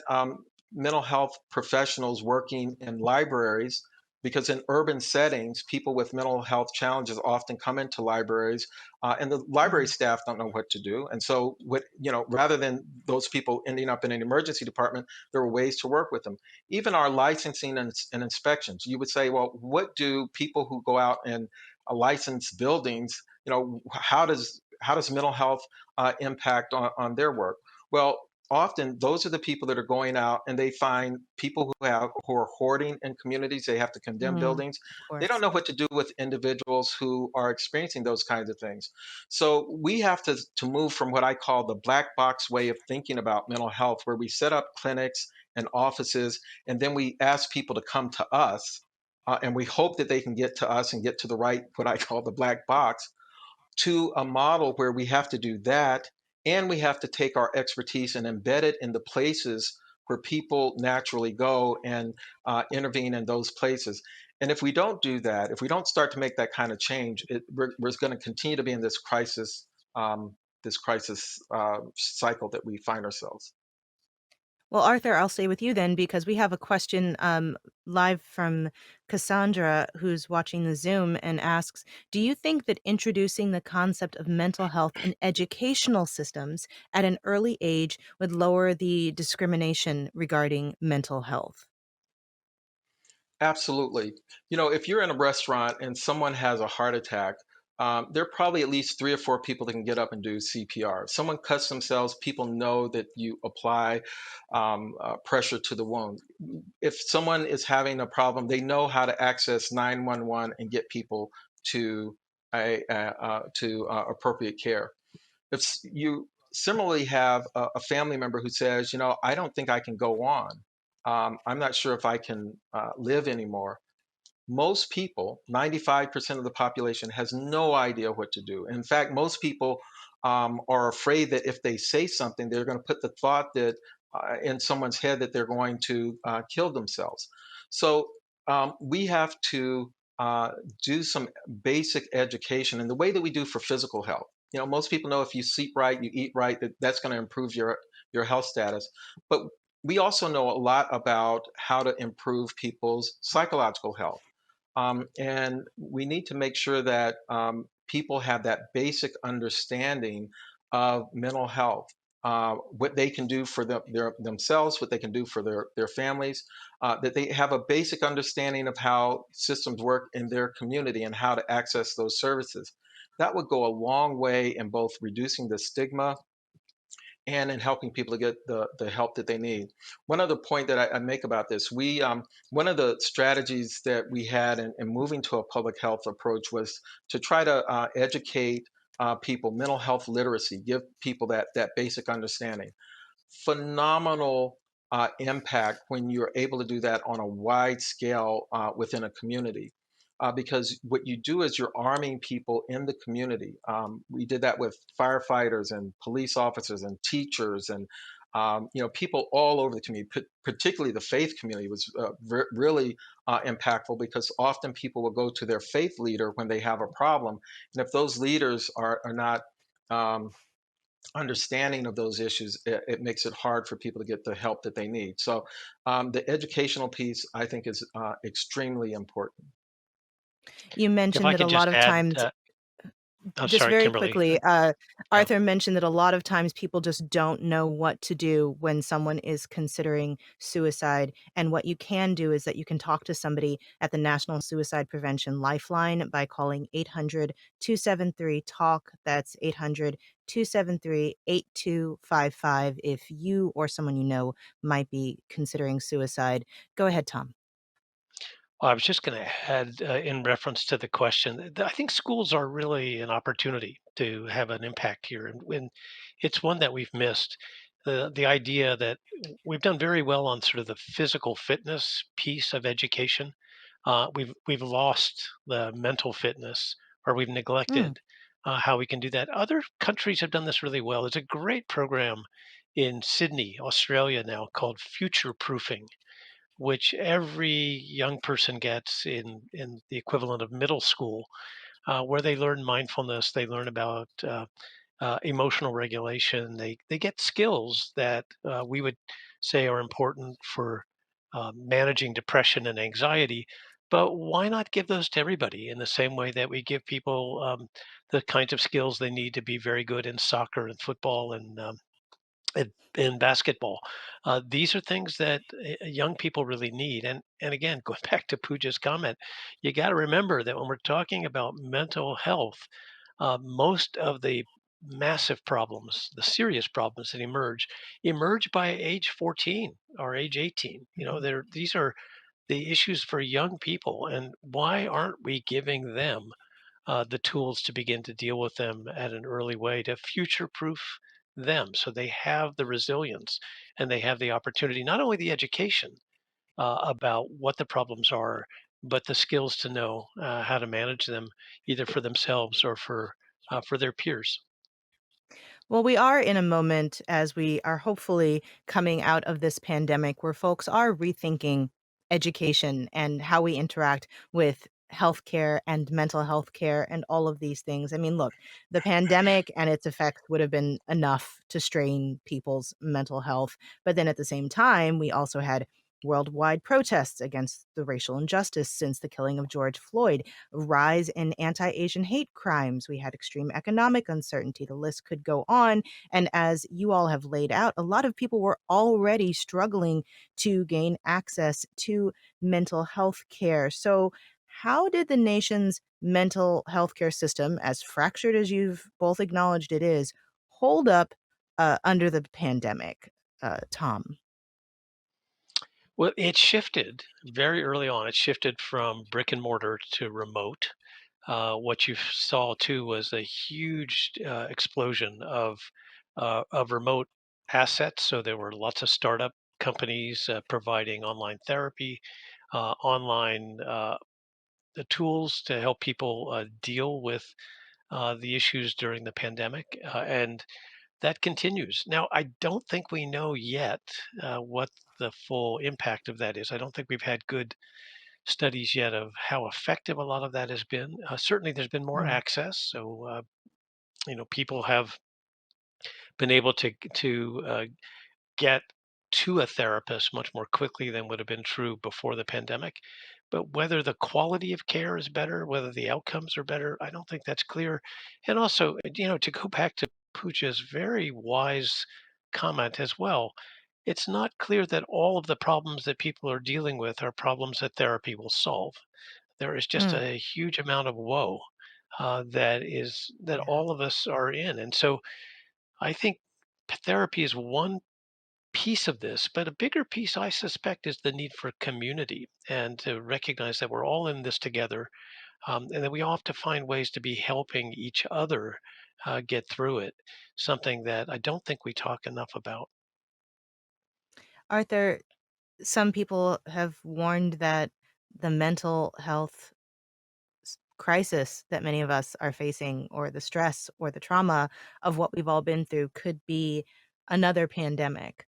mental health professionals working in libraries, because in urban settings, people with mental health challenges often come into libraries, and the library Mm, staff don't know what to do. And so, rather than those people ending up in an emergency department, there are ways to work with them. Even our licensing and inspections, you would say, well, what do people who go out and license buildings, how does mental health impact on their work? Well, often those are the people that are going out and they find people who are hoarding in communities. They have to condemn mm, buildings. of They don't course. know what to do with individuals who are experiencing those kinds of things. So we have to move from what I call the black box way of thinking about mental health, where we set up clinics and offices, and then we ask people to come to us, and we hope that they can get to us and get to the right, what I call the black box, to a model where we have to do that, and we have to take our expertise and embed it in the places where people naturally go, and intervene in those places. And if we don't do that, if we don't start to make that kind of change, we're going to continue to be in um, this crisis cycle that we find ourselves. Well, Arthur, I'll stay with you then because we have a question live from Cassandra, who's watching the Zoom and asks, do you think that introducing the concept of mental health in educational systems at an early age would lower the discrimination regarding mental health? Absolutely. You know, if you're in a restaurant and someone has a heart attack, there are probably at least 3 or 4 people that can get up and do CPR. If someone cuts themselves, people know that you apply pressure to the wound. If someone is having a problem, they know how to access 911 and get people to appropriate care. If you similarly have a family member who says, you know, I don't think I can go on. I'm not sure if I can live anymore. Most people, 95% of the population, has no idea what to do. In fact, most people are afraid that if they say something, they're going to put the thought that in someone's head that they're going to kill themselves. So we have to do some basic education in the way that we do for physical health. You know, most people know if you sleep right, you eat right, that's going to improve your health status. But we also know a lot about how to improve people's psychological health. And we need to make sure that people have that basic understanding of mental health, what they can do for themselves, what they can do for their families, that they have a basic understanding of how systems work in their community and how to access those services. That would go a long way in both reducing the stigma and in helping people to get the help that they need. One other point that I make about this, one of the strategies that we had in moving to a public health approach was to try to educate people, mental health literacy, give people that basic understanding. Phenomenal impact when you're able to do that on a wide scale within a community. Because what you do is you're arming people in the community. We did that with firefighters and police officers and teachers and you know, people all over the community, particularly the faith community was really impactful because often people will go to their faith leader when they have a problem, and if those leaders are not um, understanding of those issues, it makes it hard for people to get the help that they need. So, the educational piece, I think, is extremely important. You If mentioned I that a could lot just of add, times I'm just sorry, very Kimberly. quickly, Yeah. Arthur mentioned that a lot of times people just don't know what to do when someone is considering suicide. And what you can do is that you can talk to somebody at the National Suicide Prevention Lifeline by calling 800-273-TALK. That's 800-273-8255 if you or someone you know might be considering suicide. Go ahead, Tom. I was just going to add, in reference to the question, I think schools are really an opportunity to have an impact here, and when it's one that we've missed. The idea that we've done very well on sort of the physical fitness piece of education, we've lost the mental fitness, or we've Mm. neglected how we can do that. Other countries have done this really well. There's a great program in Sydney, Australia now called Future Proofing, which every young person gets in the equivalent of middle school, where they learn mindfulness, they learn about emotional regulation, they get skills that we would say are important for managing depression and anxiety. But why not give those to everybody in the same way that we give people the kinds of skills they need to be very good in soccer and football and basketball? These are things that young people really need. And again, going back to Pooja's comment, you got to remember that when we're talking about mental health, most of the massive problems, the serious problems that emerge by age 14 or age 18. You know, Mhm. these are the issues for young people, and why aren't we giving them the tools to begin to deal with them at an early way to future proof them so they have the resilience and they have the opportunity, not only the education about what the problems are, but the skills to know how to manage them either for themselves or for their peers. Well, we are in a moment as we are hopefully coming out of this pandemic where folks are rethinking education and how we interact with healthcare and mental health care and all of these things. I mean, look, the pandemic and its effects would have been enough to strain people's mental health. But then at the same time, we also had worldwide protests against the racial injustice since the killing of George Floyd, a rise in anti Asian hate crimes. We had extreme economic uncertainty. The list could go on. And as you all have laid out, a lot of people were already struggling to gain access to mental health care. So, how did the nation's mental health care system, as fractured as you've both acknowledged it is, hold up under the pandemic, Tom? Well, it shifted very early on. It shifted from brick and mortar to remote. What you saw too was a huge explosion of remote assets. So there were lots of startup companies providing online therapy, online the tools to help people deal with the issues during the pandemic, and that continues. Now, I don't think we know yet what the full impact of that is. I don't think we've had good studies yet of how effective a lot of that has been. Certainly, there's been more Mm, access, so people have been able to get to a therapist much more quickly than would have been true before the pandemic. But whether the quality of care is better, whether the outcomes are better, I don't think that's clear. And also, to go back to Pooja's very wise comment as well, it's not clear that all of the problems that people are dealing with are problems that therapy will solve. There is just mm, a huge amount of woe that yeah. all of us are in, and so I think therapy is one piece of this, but a bigger piece, I suspect, is the need for community and to recognize that we're all in this together, and that we all have to find ways to be helping each other get through it. Something that I don't think we talk enough about. Arthur, some people have warned that the mental health crisis that many of us are facing, or the stress or the trauma of what we've all been through, could be another pandemic.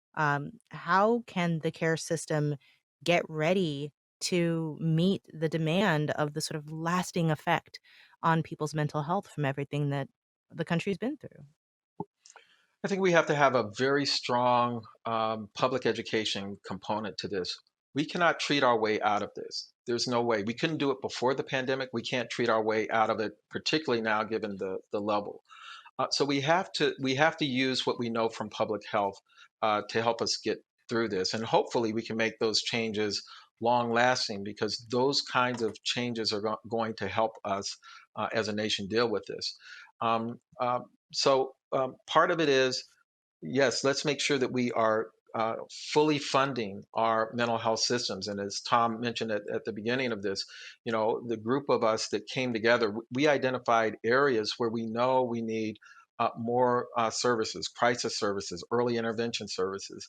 How can the care system get ready to meet the demand of the sort of lasting effect on people's mental health from everything that the country's been through? I think we have to have a very strong public education component to this. We cannot treat our way out of this. There's no way. We couldn't do it before the pandemic. We can't treat our way out of it, particularly now given the level. So we have to use what we know from public health to help us get through this, and hopefully we can make those changes long lasting because those kinds of changes are going to help us as a nation deal with this. Part of it is, yes, let's make sure that we are fully funding our mental health systems. And as Tom mentioned at the beginning of this, the group of us that came together, we identified areas where we know we need more services, crisis services, early intervention services,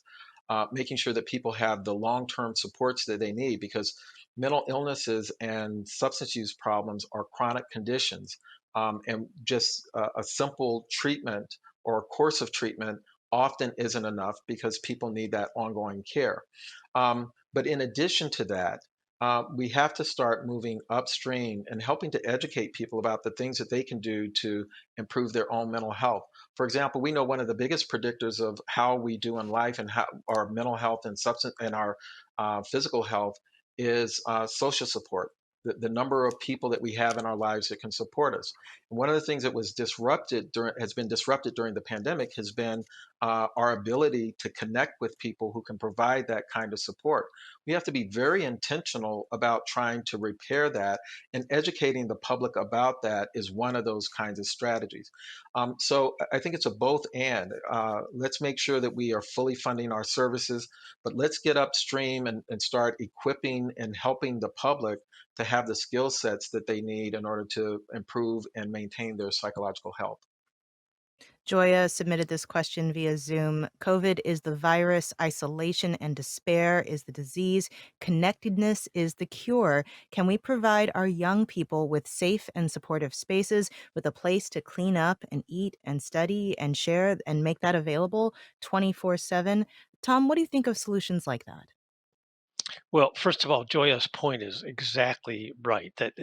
making sure that people have the long term supports that they need because mental illnesses and substance use problems are chronic conditions. And just a simple treatment or a course of treatment often isn't enough because people need that ongoing care. But in addition to that, we have to start moving upstream and helping to educate people about the things that they can do to improve their own mental health. For example, we know one of the biggest predictors of how we do in life and how our mental health and substance and our physical health is social support. The number of people that we have in our lives that can support us. And one of the things that has been disrupted during the pandemic has been our ability to connect with people who can provide that kind of support. We have to be very intentional about trying to repair that, and educating the public about that is one of those kinds of strategies. So I think it's a both and. Let's make sure that we are fully funding our services, but let's get upstream and start equipping and helping the public to have the skill sets that they need in order to improve and maintain their psychological health. Joya submitted this question via Zoom. COVID is the virus, isolation and despair is the disease, connectedness is the cure. Can we provide our young people with safe and supportive spaces, with a place to clean up and eat and study and share and make that available 24/7? Tom, what do you think of solutions like that? Well, first of all, Joya's point is exactly right. That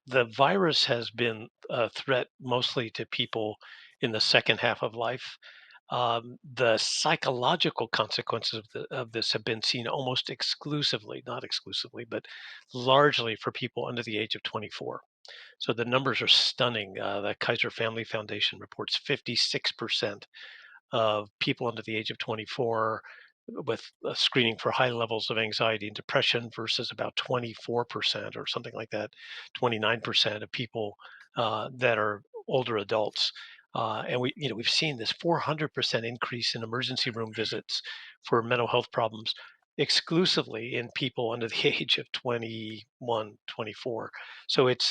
the virus has been a threat mostly to people in the second half of life. The psychological consequences of this have been seen almost exclusively, not exclusively, but largely for people under the age of 24. So the numbers are stunning. The Kaiser Family Foundation reports 56% of people under the age of 24 with screening for high levels of anxiety and depression versus about 24% or something like that, 29% of people that are older adults. And we've seen this 400% increase in emergency room visits for mental health problems exclusively in people under the age of 21, 24. So it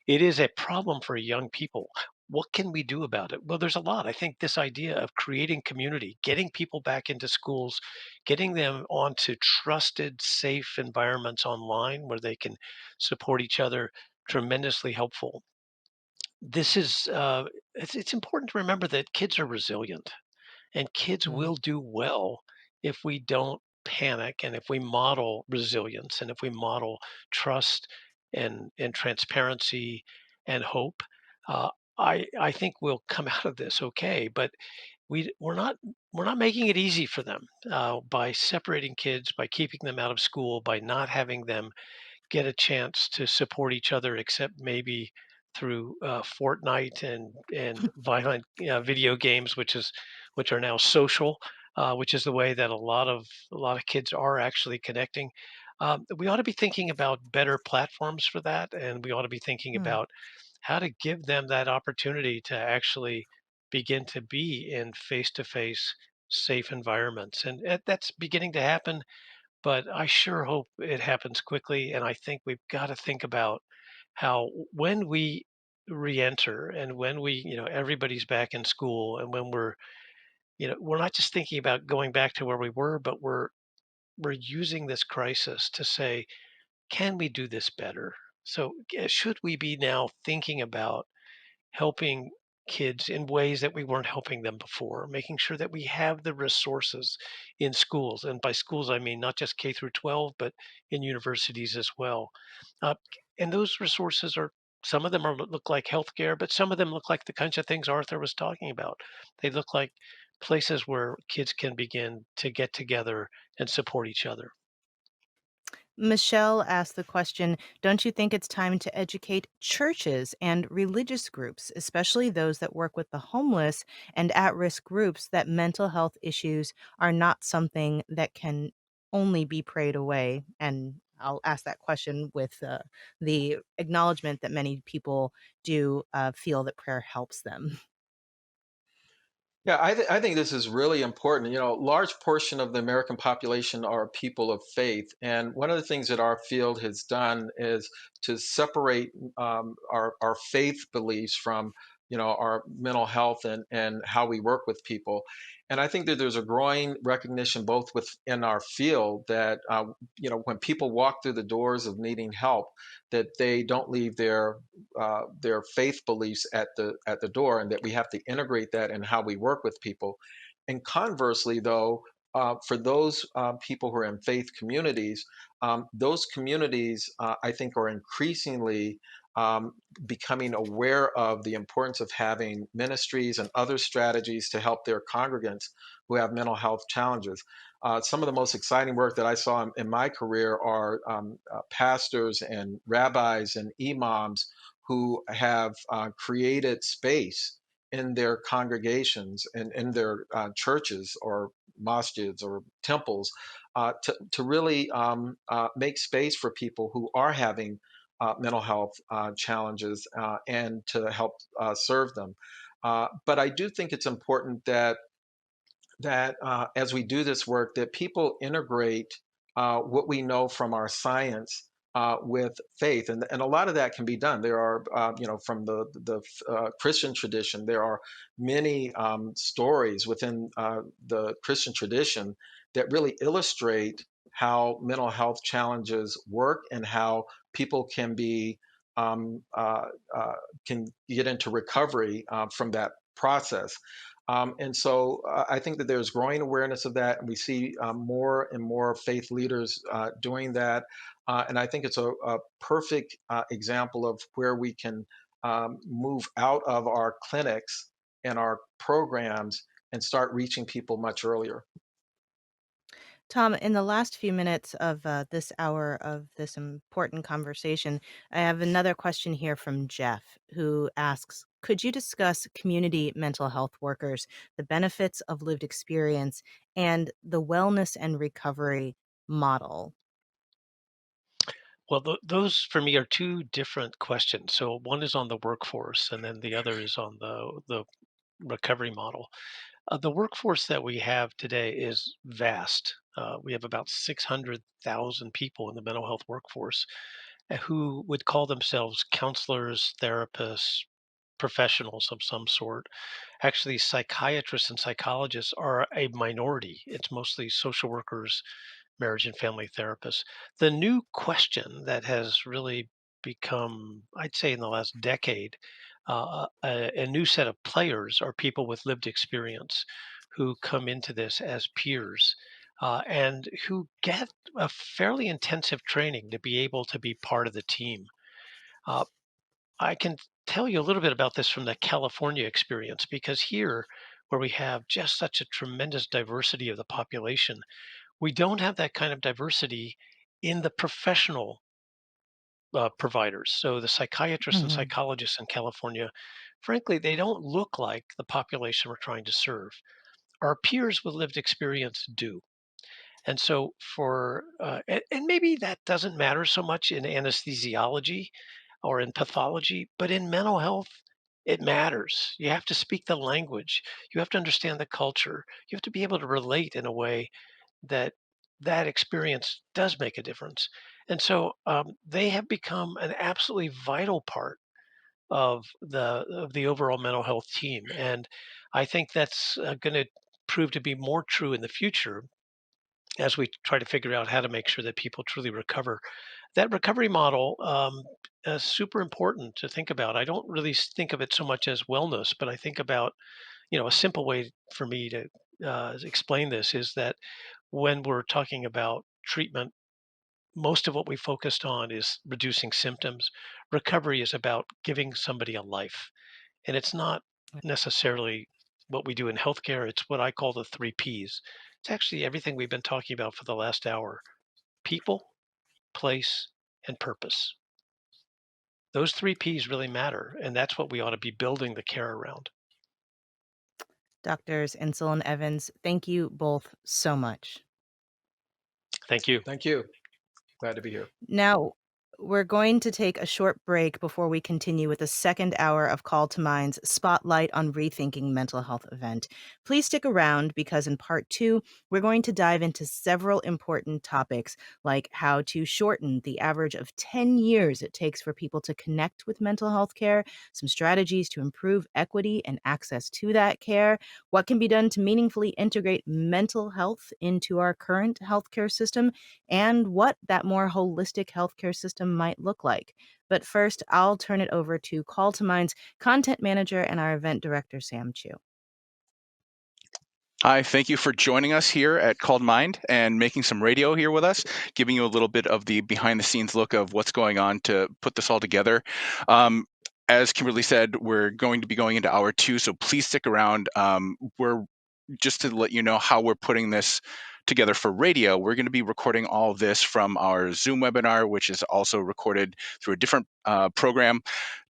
is a problem for young people. What can we do about it? Well, there's a lot. I think this idea of creating community, getting people back into schools, getting them onto trusted, safe environments online where they can support each other, tremendously helpful. This is it's important to remember that kids are resilient and kids Mm. will do well if we don't panic and if we model resilience and if we model trust and transparency and hope. uh, I think we'll come out of this okay, but we're not making it easy for them by separating kids, by keeping them out of school, by not having them get a chance to support each other, except maybe through Fortnite and violent video games, which are now social, which is the way that a lot of kids are actually connecting. We ought to be thinking about better platforms for that, and we ought to be thinking Mm. about how to give them that opportunity to actually begin to be in face-to-face safe environments, and that's beginning to happen, but I sure hope it happens quickly. And I think we've got to think about how when we re-enter and when everybody's back in school and when we're not just thinking about going back to where we were, but we're using this crisis to say, can we do this better? So should we be now thinking about helping kids in ways that we weren't helping them before, making sure that we have the resources in schools. And by schools, I mean not just K through 12, but in universities as well. Uh, and those resources are, some of them look like healthcare, but some of them look like the kinds of things Arthur was talking about. They look like places where kids can begin to get together and support each other. Michelle asked the question, don't you think it's time to educate churches and religious groups, especially those that work with the homeless and at risk groups, that mental health issues are not something that can only be prayed away? And I'll ask that question with the acknowledgement that many people do feel that prayer helps them. Yeah, I think this is really important. A large portion of the American population are people of faith. And one of the things that our field has done is to separate our faith beliefs from, our mental health and how we work with people. And I think that there's a growing recognition both within our field that, when people walk through the doors of needing help, that they don't leave their faith beliefs at the door, and that we have to integrate that in how we work with people. And conversely, though, for those people who are in faith communities, those communities, I think, are increasingly um, becoming aware of the importance of having ministries and other strategies to help their congregants who have mental health challenges. Some of the most exciting work that I saw in my career are pastors and rabbis and imams who have created space in their congregations and in their churches or masjids or temples to really make space for people who are having mental health challenges and to help serve them. But I do think it's important that as we do this work, that people integrate what we know from our science with faith, and a lot of that can be done. There are, from the Christian tradition, there are many stories within the Christian tradition that really illustrate how mental health challenges work and how people um, uh, can get into recovery from that process. And so I think that there's growing awareness of that, and we see more and more faith leaders doing that. And I think it's a perfect example of where we can move out of our clinics and our programs and start reaching people much earlier. Tom, in the last few minutes of this hour of this important conversation, I have another question here from Jeff, who asks, could you discuss community mental health workers, the benefits of lived experience, and the wellness and recovery model? Well, those for me are two different questions. So one is on the workforce, and then the other is on the recovery model. The workforce that we have today is vast. We have about 600,000 people in the mental health workforce who would call themselves counselors, therapists, professionals of some sort. Actually, psychiatrists and psychologists are a minority. It's mostly social workers, marriage and family therapists. The new question that has really become, I'd say, in the last decade, a new set of players are people with lived experience who come into this as peers and who get a fairly intensive training to be able to be part of the team. Uh, I can tell you a little bit about this from the California experience because here, where we have just such a tremendous diversity of the population, we don't have that kind of diversity in the professional providers. So the psychiatrists and Hmm. psychologists in California, frankly, they don't look like the population we're trying to serve. Our peers with lived experience do. And so and maybe that doesn't matter so much in anesthesiology or in pathology, but in mental health, it matters. You have to speak the language. You have to understand the culture. You have to be able to relate in a way that that experience does make a difference. And so they have become an absolutely vital part of the overall mental health team. And I think that's going to prove to be more true in the future as we try to figure out how to make sure that people truly recover. That recovery model is super important to think about. I don't really think of it so much as wellness, but I think about, a simple way for me to explain this is that when we're talking about treatment, most of what we focused on is reducing symptoms. Recovery is about giving somebody a life. And it's not necessarily what we do in healthcare, it's what I call the three Ps. It's actually everything we've been talking about for the last hour: people, place, and purpose. Those three Ps really matter. And that's what we ought to be building the care around. Doctors Insel and Evans, thank you both so much. Thank you. Thank you. Glad to be here. Now, we're going to take a short break before we continue with the second hour of Call to Mind's Spotlight on Rethinking Mental Health event. Please stick around because in part two, we're going to dive into several important topics like how to shorten the average of 10 years it takes for people to connect with mental health care, some strategies to improve equity and access to that care, what can be done to meaningfully integrate mental health into our current healthcare system, and what that more holistic healthcare system might look like. But first, I'll turn it over to Call to Mind's content manager and our event director, Sam Chu. Hi, thank you for joining us here at Called Mind and making some radio here with us, giving you a little bit of the behind the scenes look of what's going on to put this all together. As Kimberly said, we're going to be going into hour two, so please stick around. We're just to let you know how we're putting this together for radio. We're going to be recording all of this from our Zoom webinar, which is also recorded through a different program,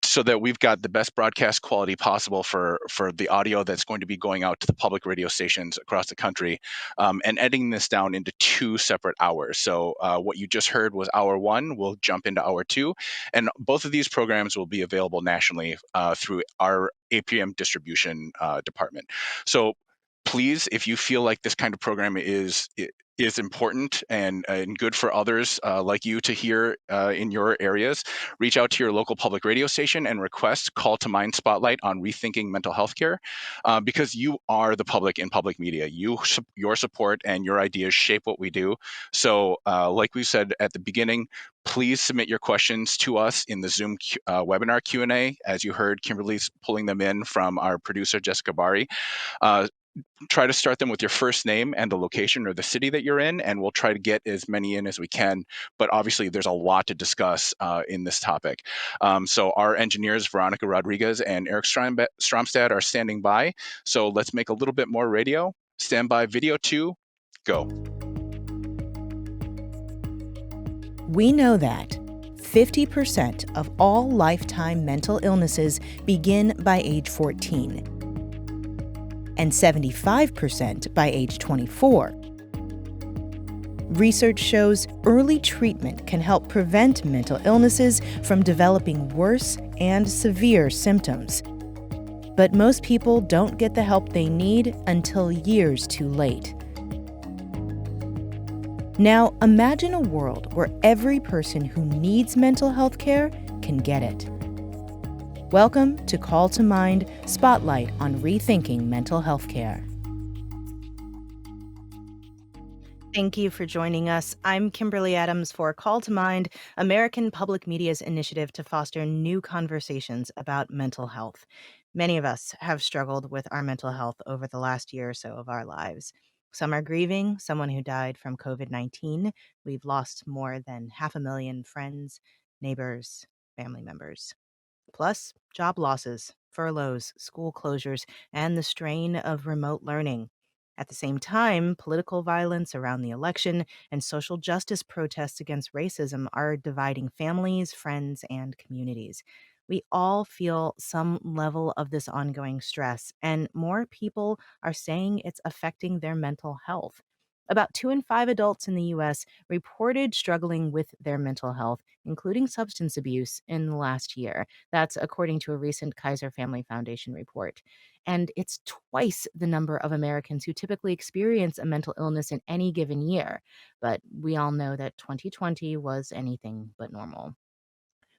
so that we've got the best broadcast quality possible for the audio that's going to be going out to the public radio stations across the country, and editing this down into two separate hours. So what you just heard was hour one. We'll jump into hour two, and both of these programs will be available nationally through our APM distribution department. So please, if you feel like this kind of program is is important and good for others like you to hear in your areas, reach out to your local public radio station and request Call to Mind Spotlight on rethinking mental health care, because you are the public in public media. Your support and your ideas shape what we do. So, like we said at the beginning, please submit your questions to us in the Zoom webinar Q&A. As you heard, Kimberly's pulling them in from our producer, Jessica Bari. Try to start them with your first name and the location or the city that you're in, and we'll try to get as many in as we can. But obviously, there's a lot to discuss in this topic. So our engineers, Veronica Rodriguez and Eric Stromstad, are standing by. So let's make a little bit more radio. Stand by, video 2, go. We know that 50% of all lifetime mental illnesses begin by age 14, and 75% by age 24. Research shows early treatment can help prevent mental illnesses from developing worse and severe symptoms. But most people don't get the help they need until years too late. Now, imagine a world where every person who needs mental health care can get it. Welcome to Call to Mind Spotlight on Rethinking Mental Health Care. Thank you for joining us. I'm Kimberly Adams for Call to Mind, American Public Media's initiative to foster new conversations about mental health. Many of us have struggled with our mental health over the last year or so of our lives. Some are grieving someone who died from COVID-19. We've lost more than 500,000 friends, neighbors, family members. Plus, job losses, furloughs, school closures, and the strain of remote learning. At the same time, political violence around the election and social justice protests against racism are dividing families, friends, and communities. We all feel some level of this ongoing stress, and more people are saying it's affecting their mental health. About 2 in 5 adults in the U.S. reported struggling with their mental health, including substance abuse, in the last year. That's according to a recent Kaiser Family Foundation report. And it's twice the number of Americans who typically experience a mental illness in any given year. But we all know that 2020 was anything but normal.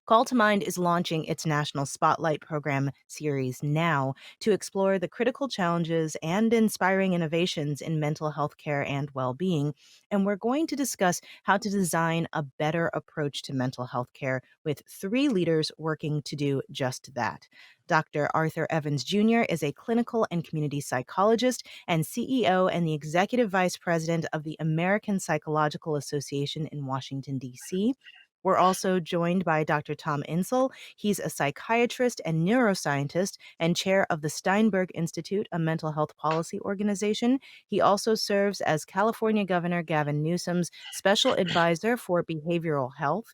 Call to Mind is launching its National Spotlight Program series now to explore the critical challenges and inspiring innovations in mental health care and well-being. And we're going to discuss how to design a better approach to mental health care with 3 leaders working to do just that. Dr. Arthur Evans Jr. is a clinical and community psychologist and CEO and the executive vice president of the American Psychological Association in Washington, D.C. We're also joined by Dr. Tom Insel. He's a psychiatrist and neuroscientist and chair of the Steinberg Institute, a mental health policy organization. He also serves as California Governor Gavin Newsom's special advisor for behavioral health.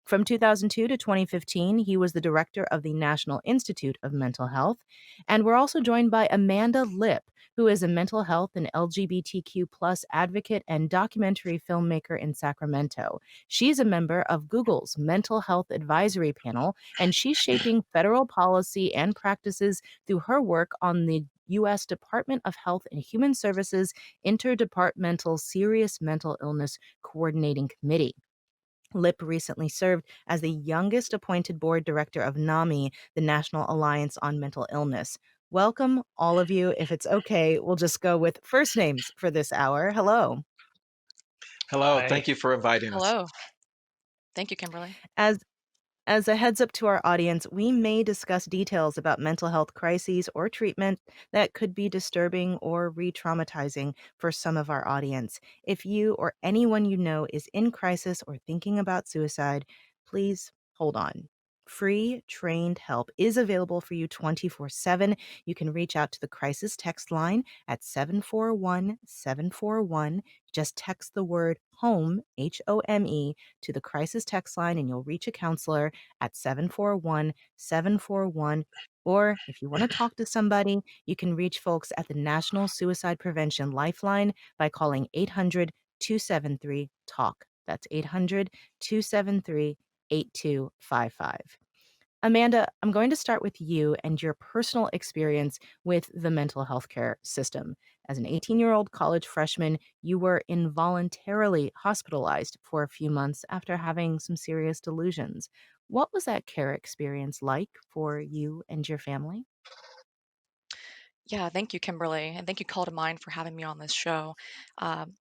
From 2002 to 2015, he was the director of the National Institute of Mental Health. And we're also joined by Amanda Lipp, who is a mental health and LGBTQ plus advocate and documentary filmmaker in Sacramento. She's a member of Google's Mental Health Advisory Panel, and she's shaping federal policy and practices through her work on the U.S. Department of Health and Human Services Interdepartmental Serious Mental Illness Coordinating Committee. Lipp recently served as the youngest appointed board director of NAMI, the National Alliance on Mental Illness. Welcome, all of you. If it's okay, we'll just go with first names for this hour. Hello. Hello, Hi. thank you for inviting us. Hello. Thank you, Kimberly. As a heads up to our audience, we may discuss details about mental health crises or treatment that could be disturbing or re-traumatizing for some of our audience. If you or anyone you know is in crisis or thinking about suicide, please hold on. Free trained help is available for you 24/7. You can reach out to the crisis text line at 741-741. Just text the word HOME, HOME, to the crisis text line and you'll reach a counselor at 741-741. Or if you want to talk to somebody, you can reach folks at the National Suicide Prevention Lifeline by calling 800-273-TALK. That's 800-273-8255. Amanda, I'm going to start with you and your personal experience with the mental health care system. As an 18-year-old college freshman, you were involuntarily hospitalized for a few months after having some serious delusions. What was that care experience like for you and your family? Yeah, thank you, Kimberly, and thank you, Call to Mind, for having me on this show. Um,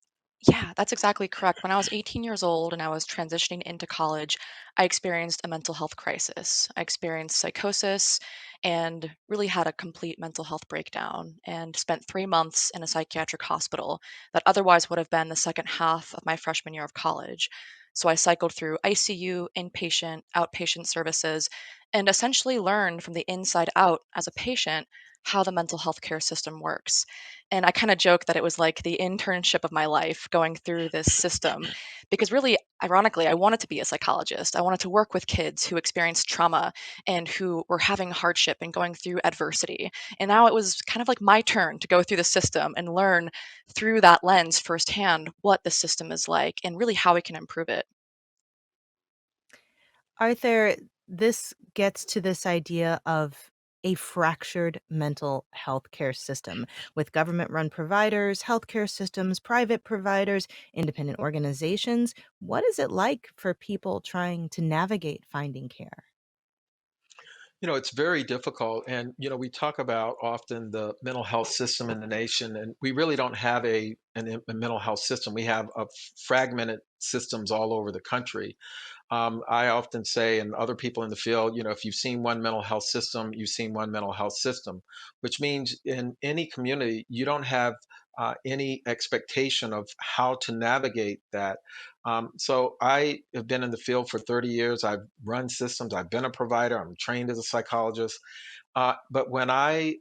yeah, that's exactly correct. When I was 18 years old and I was transitioning into college, I experienced a mental health crisis. I experienced psychosis and really had a complete mental health breakdown and spent 3 months in a psychiatric hospital that otherwise would have been the second half of my freshman year of college. So I cycled through ICU, inpatient, outpatient services, and essentially learned from the inside out as a patient how the mental health care system works. And I kind of joke that it was like the internship of my life going through this system because really, ironically, I wanted to be a psychologist. I wanted to work with kids who experienced trauma and who were having hardship and going through adversity. And now it was kind of like my turn to go through the system and learn through that lens firsthand what the system is like and really how we can improve it. Arthur, this gets to this idea of a fractured mental health care system with government run providers, healthcare systems, private providers, independent organizations. What is it like for people trying to navigate finding care? It's very difficult. And, we talk about often the mental health system in the nation, and we really don't have a mental health system. We have fragmented systems all over the country. I often say, and other people in the field, if you've seen one mental health system, you've seen one mental health system, which means in any community, you don't have any expectation of how to navigate that. So I have been in the field for 30 years. I've run systems. I've been a provider. I'm trained as a psychologist. But when I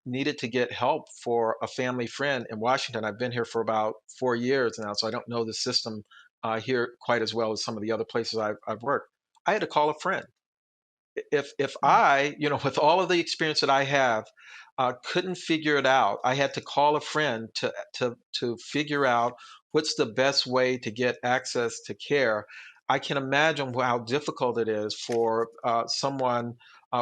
needed to get help for a family friend in Washington, I've been here for about 4 years now, so I don't know the system here quite as well as some of the other places I've worked. I had to call a friend. If I, with all of the experience that I have, couldn't figure it out, I had to call a friend to figure out what's the best way to get access to care. I can imagine how difficult it is for someone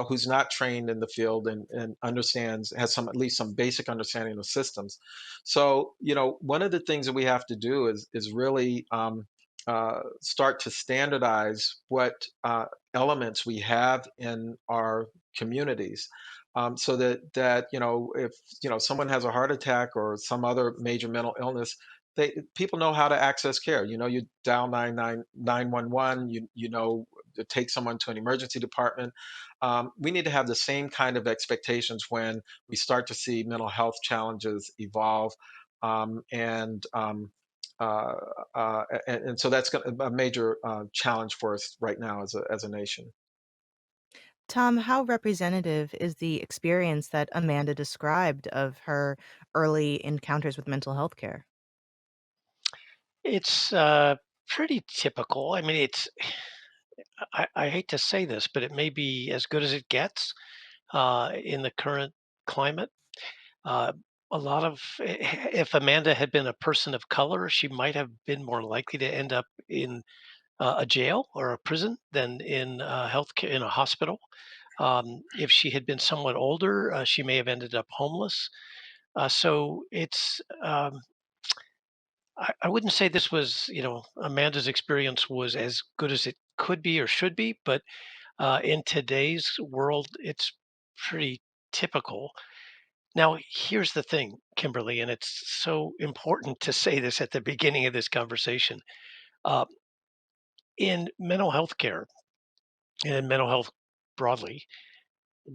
who's not trained in the field and understands, has some, at least some basic understanding of systems. So, one of the things that we have to do is really start to standardize what elements we have in our communities, so that if someone has a heart attack or some other major mental illness, people know how to access care. You dial 911. To take someone to an emergency department. We need to have the same kind of expectations when we start to see mental health challenges evolve, and uh, and so that's a major challenge for us right now as a nation. Tom, how representative is the experience that Amanda described of her early encounters with mental health care? It's pretty typical. I mean, I hate to say this, but it may be as good as it gets in the current climate. Uh, a lot of, if Amanda had been a person of color, she might have been more likely to end up in a jail or a prison than in healthcare in a hospital. If she had been somewhat older, she may have ended up homeless. So I wouldn't say this was, Amanda's experience was as good as it could be or should be, but in today's world, it's pretty typical. Now, here's the thing, Kimberly, and it's so important to say this at the beginning of this conversation. Uh, in mental health care and in mental health broadly,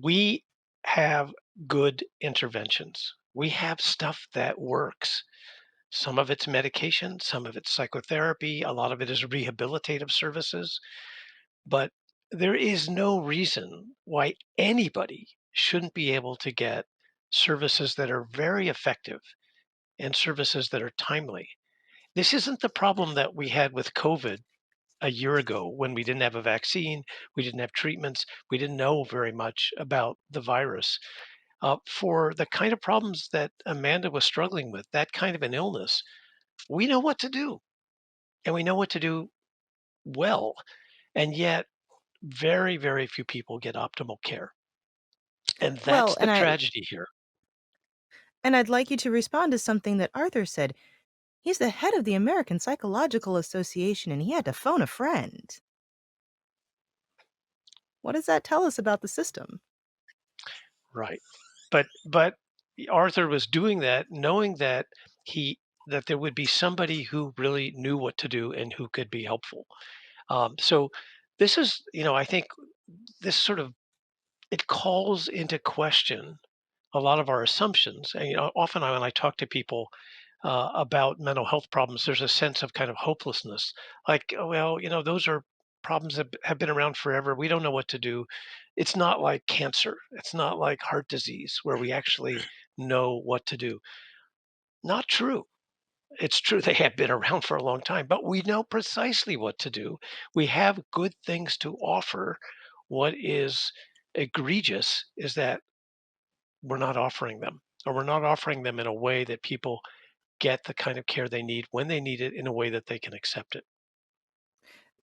we have good interventions. We have stuff that works. Some of it's medication, some of it's psychotherapy, a lot of it is rehabilitative services. But there is no reason why anybody shouldn't be able to get services that are very effective and services that are timely. This isn't the problem that we had with COVID a year ago when we didn't have a vaccine, we didn't have treatments, we didn't know very much about the virus. For the kind of problems that Amanda was struggling with, that kind of an illness, we know what to do and we know what to do well. And yet, very, very few people get optimal care. And Well, that's the tragedy here. and I'd like you to respond to something that Arthur said. He's the head of the American Psychological Association and he had to phone a friend. What does that tell us about the system? Right. But Arthur was doing that knowing he that there would be somebody who really knew what to do and who could be helpful. So this is, I think this sort of it calls into question a lot of our assumptions. And often when I talk to people about mental health problems, there's a sense of kind of hopelessness. Like, "Oh, well, those are problems that have been around forever. We don't know what to do. It's not like cancer. It's not like heart disease where we actually know what to do." Not true. It's true they have been around for a long time, but we know precisely what to do. We have good things to offer. What is egregious is that we're not offering them, or we're not offering them in a way that people get the kind of care they need when they need it in a way that they can accept it.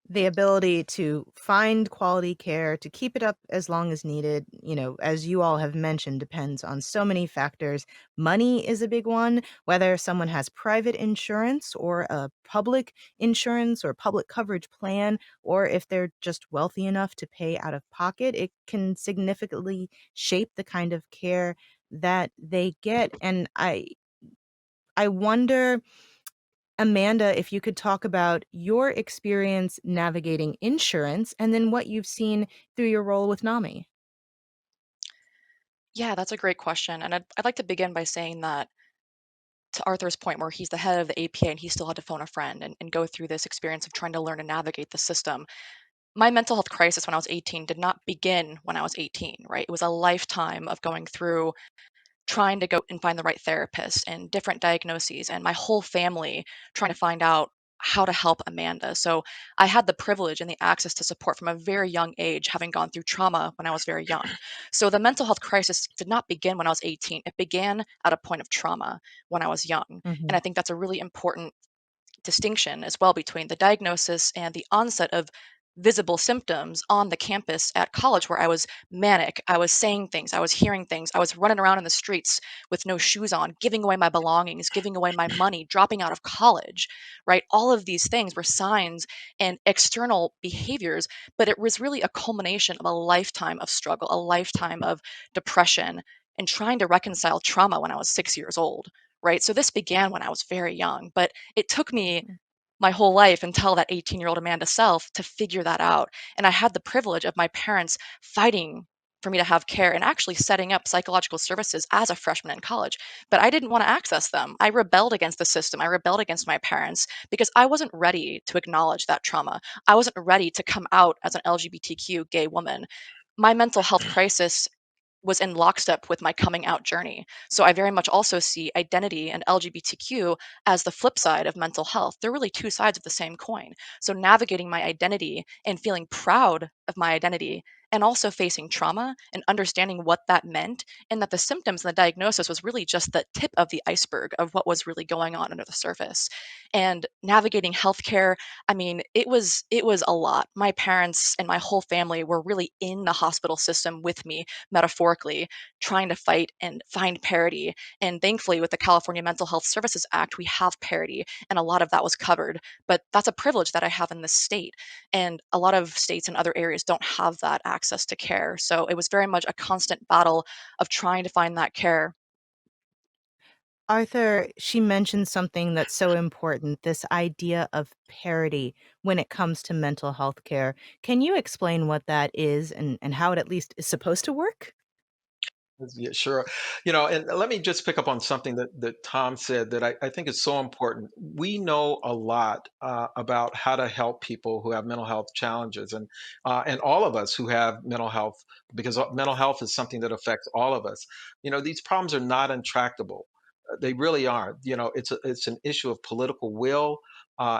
The ability to find quality care, to keep it up as long as needed, as you all have mentioned, depends on so many factors. Money is a big one, whether someone has private insurance or a public insurance or public coverage plan, or if they're just wealthy enough to pay out of pocket, it can significantly shape the kind of care that they get. And I wonder, Amanda, if you could talk about your experience navigating insurance and then what you've seen through your role with NAMI. Yeah, that's a great question. And I'd like to begin by saying that to Arthur's point, where he's the head of the APA and he still had to phone a friend and go through this experience of trying to learn and navigate the system. My mental health crisis when I was 18 did not begin when I was 18, right? It was a lifetime of going through trying to go and find the right therapist and different diagnoses, and my whole family trying to find out how to help Amanda. So I had the privilege and the access to support from a very young age, having gone through trauma when I was very young. So the mental health crisis did not begin when I was 18. It began at a point of trauma when I was young. And Mhm. I think that's a really important distinction as well between the diagnosis and the onset of visible symptoms on the campus at college, where I was manic, I was saying things, I was hearing things, I was running around in the streets with no shoes on, giving away my belongings, giving away my money, dropping out of college, right? All of these things were signs and external behaviors, but it was really a culmination of a lifetime of struggle, a lifetime of depression, and trying to reconcile trauma when I was 6 years old, right? So this began when I was very young, but it took me Mhm. my whole life until that 18-year-old Amanda self to figure that out. And I had the privilege of my parents fighting for me to have care and actually setting up psychological services as a freshman in college. But I didn't want to access them. I rebelled against the system. I rebelled against my parents because I wasn't ready to acknowledge that trauma. I wasn't ready to come out as an LGBTQ gay woman. My mental health crisis was in lockstep with my coming out journey. So I very much also see identity and LGBTQ as the flip side of mental health. They're really two sides of the same coin. So navigating my identity and feeling proud of my identity and also facing trauma and understanding what that meant, and that the symptoms and the diagnosis was really just the tip of the iceberg of what was really going on under the surface. And navigating healthcare, I mean, it was a lot. My parents and my whole family were really in the hospital system with me, metaphorically, trying to fight and find parity. And thankfully, with the California Mental Health Services Act, we have parity, and a lot of that was covered. But that's a privilege that I have in this state. And a lot of states and other areas don't have that access to care. So it was very much a constant battle of trying to find that care. Arthur, she mentioned something that's so important, this idea of parity when it comes to mental health care. Can you explain what that is and how it at least is supposed to work? Yeah, sure. And let me just pick up on something that Tom said that I think is so important. We know a lot about how to help people who have mental health challenges, and all of us who have mental health, because mental health is something that affects all of us. These problems are not intractable. They really aren't. It's an issue of political will,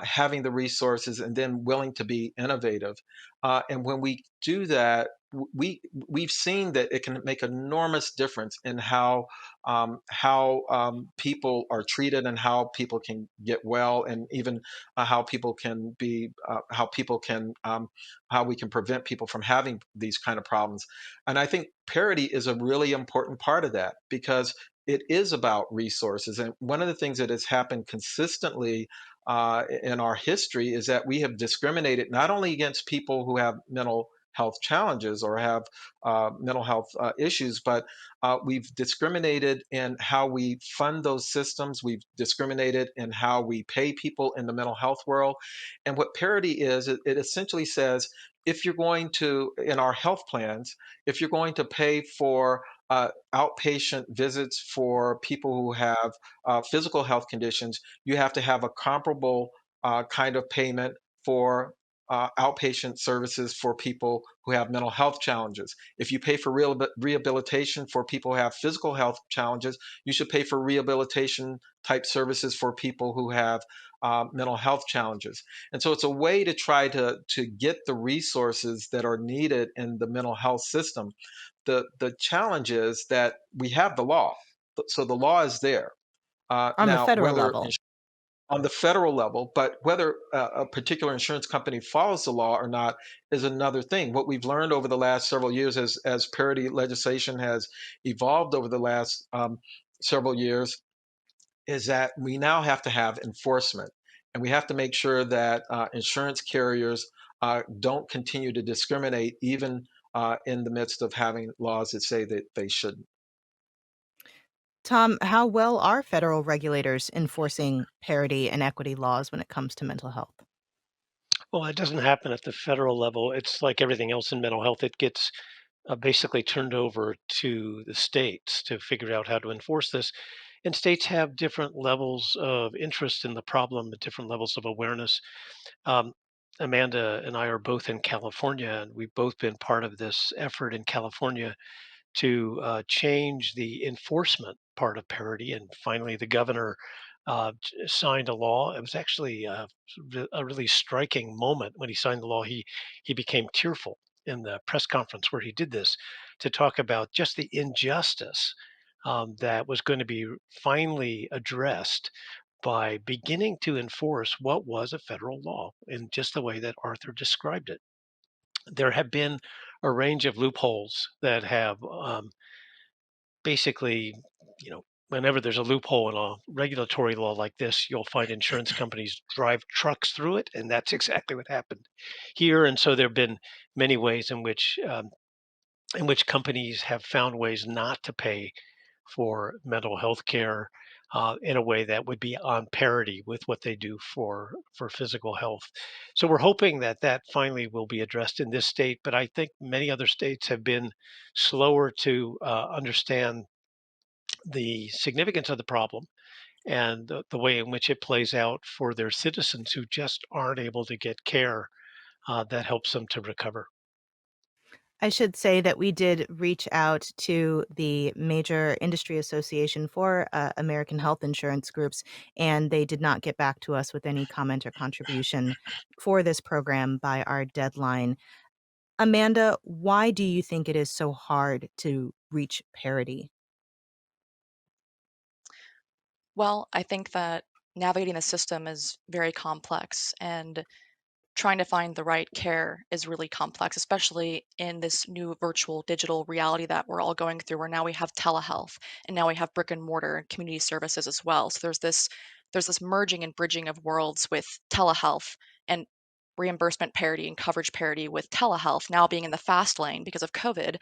having the resources, and then willing to be innovative. And when we do that, we've seen that it can make enormous difference in how people are treated and how people can get well, and even how people can be how we can prevent people from having these kind of problems. And I think parity is a really important part of that, because it is about resources. And one of the things that has happened consistently in our history is that we have discriminated not only against people who have mental health challenges or have mental health issues, but we've discriminated in how we fund those systems. We've discriminated in how we pay people in the mental health world. And what parity is, it essentially says, if you're going to, in our health plans, if you're going to pay for outpatient visits for people who have physical health conditions, you have to have a comparable kind of payment for outpatient services for people who have mental health challenges. If you pay for rehabilitation for people who have physical health challenges, you should pay for rehabilitation type services for people who have mental health challenges. And so it's a way to try to get the resources that are needed in the mental health system. The challenge is that we have the law, so the law is there. On the Now, federal whether level. on the federal level, but whether a particular insurance company follows the law or not is another thing. What we've learned over the last several years, as parity legislation has evolved over the last several years, is that we now have to have enforcement, and we have to make sure that insurance carriers don't continue to discriminate, even in the midst of having laws that say that they shouldn't. Tom, how well are federal regulators enforcing parity and equity laws when it comes to mental health? Well, it doesn't happen at the federal level. It's like everything else in mental health. It gets basically turned over to the states to figure out how to enforce this. And states have different levels of interest in the problem, and different levels of awareness. Um, Amanda and I are both in California, and we've both been part of this effort in California to change the enforcement part of parity. And finally, the governor signed a law. It was actually a really striking moment when he signed the law. He became tearful in the press conference where he did this, to talk about just the injustice that was going to be finally addressed by beginning to enforce what was a federal law in just the way that Arthur described it. There have been a range of loopholes that have basically, whenever there's a loophole in a regulatory law like this, you'll find insurance companies drive trucks through it, and that's exactly what happened here. And so there have been many ways in which companies have found ways not to pay for mental health care in a way that would be on parity with what they do for physical health. So we're hoping that that finally will be addressed in this state. But I think many other states have been slower to understand the significance of the problem and the way in which it plays out for their citizens who just aren't able to get care that helps them to recover. I should say that we did reach out to the major industry association for American health insurance groups, and they did not get back to us with any comment or contribution for this program by our deadline. Amanda, why do you think it is so hard to reach parity? Well, I think that navigating the system is very complex, and trying to find the right care is really complex, especially in this new virtual digital reality that we're all going through, where now we have telehealth and now we have brick and mortar and community services as well. So there's this merging and bridging of worlds with telehealth and reimbursement parity and coverage parity, with telehealth now being in the fast lane because of COVID.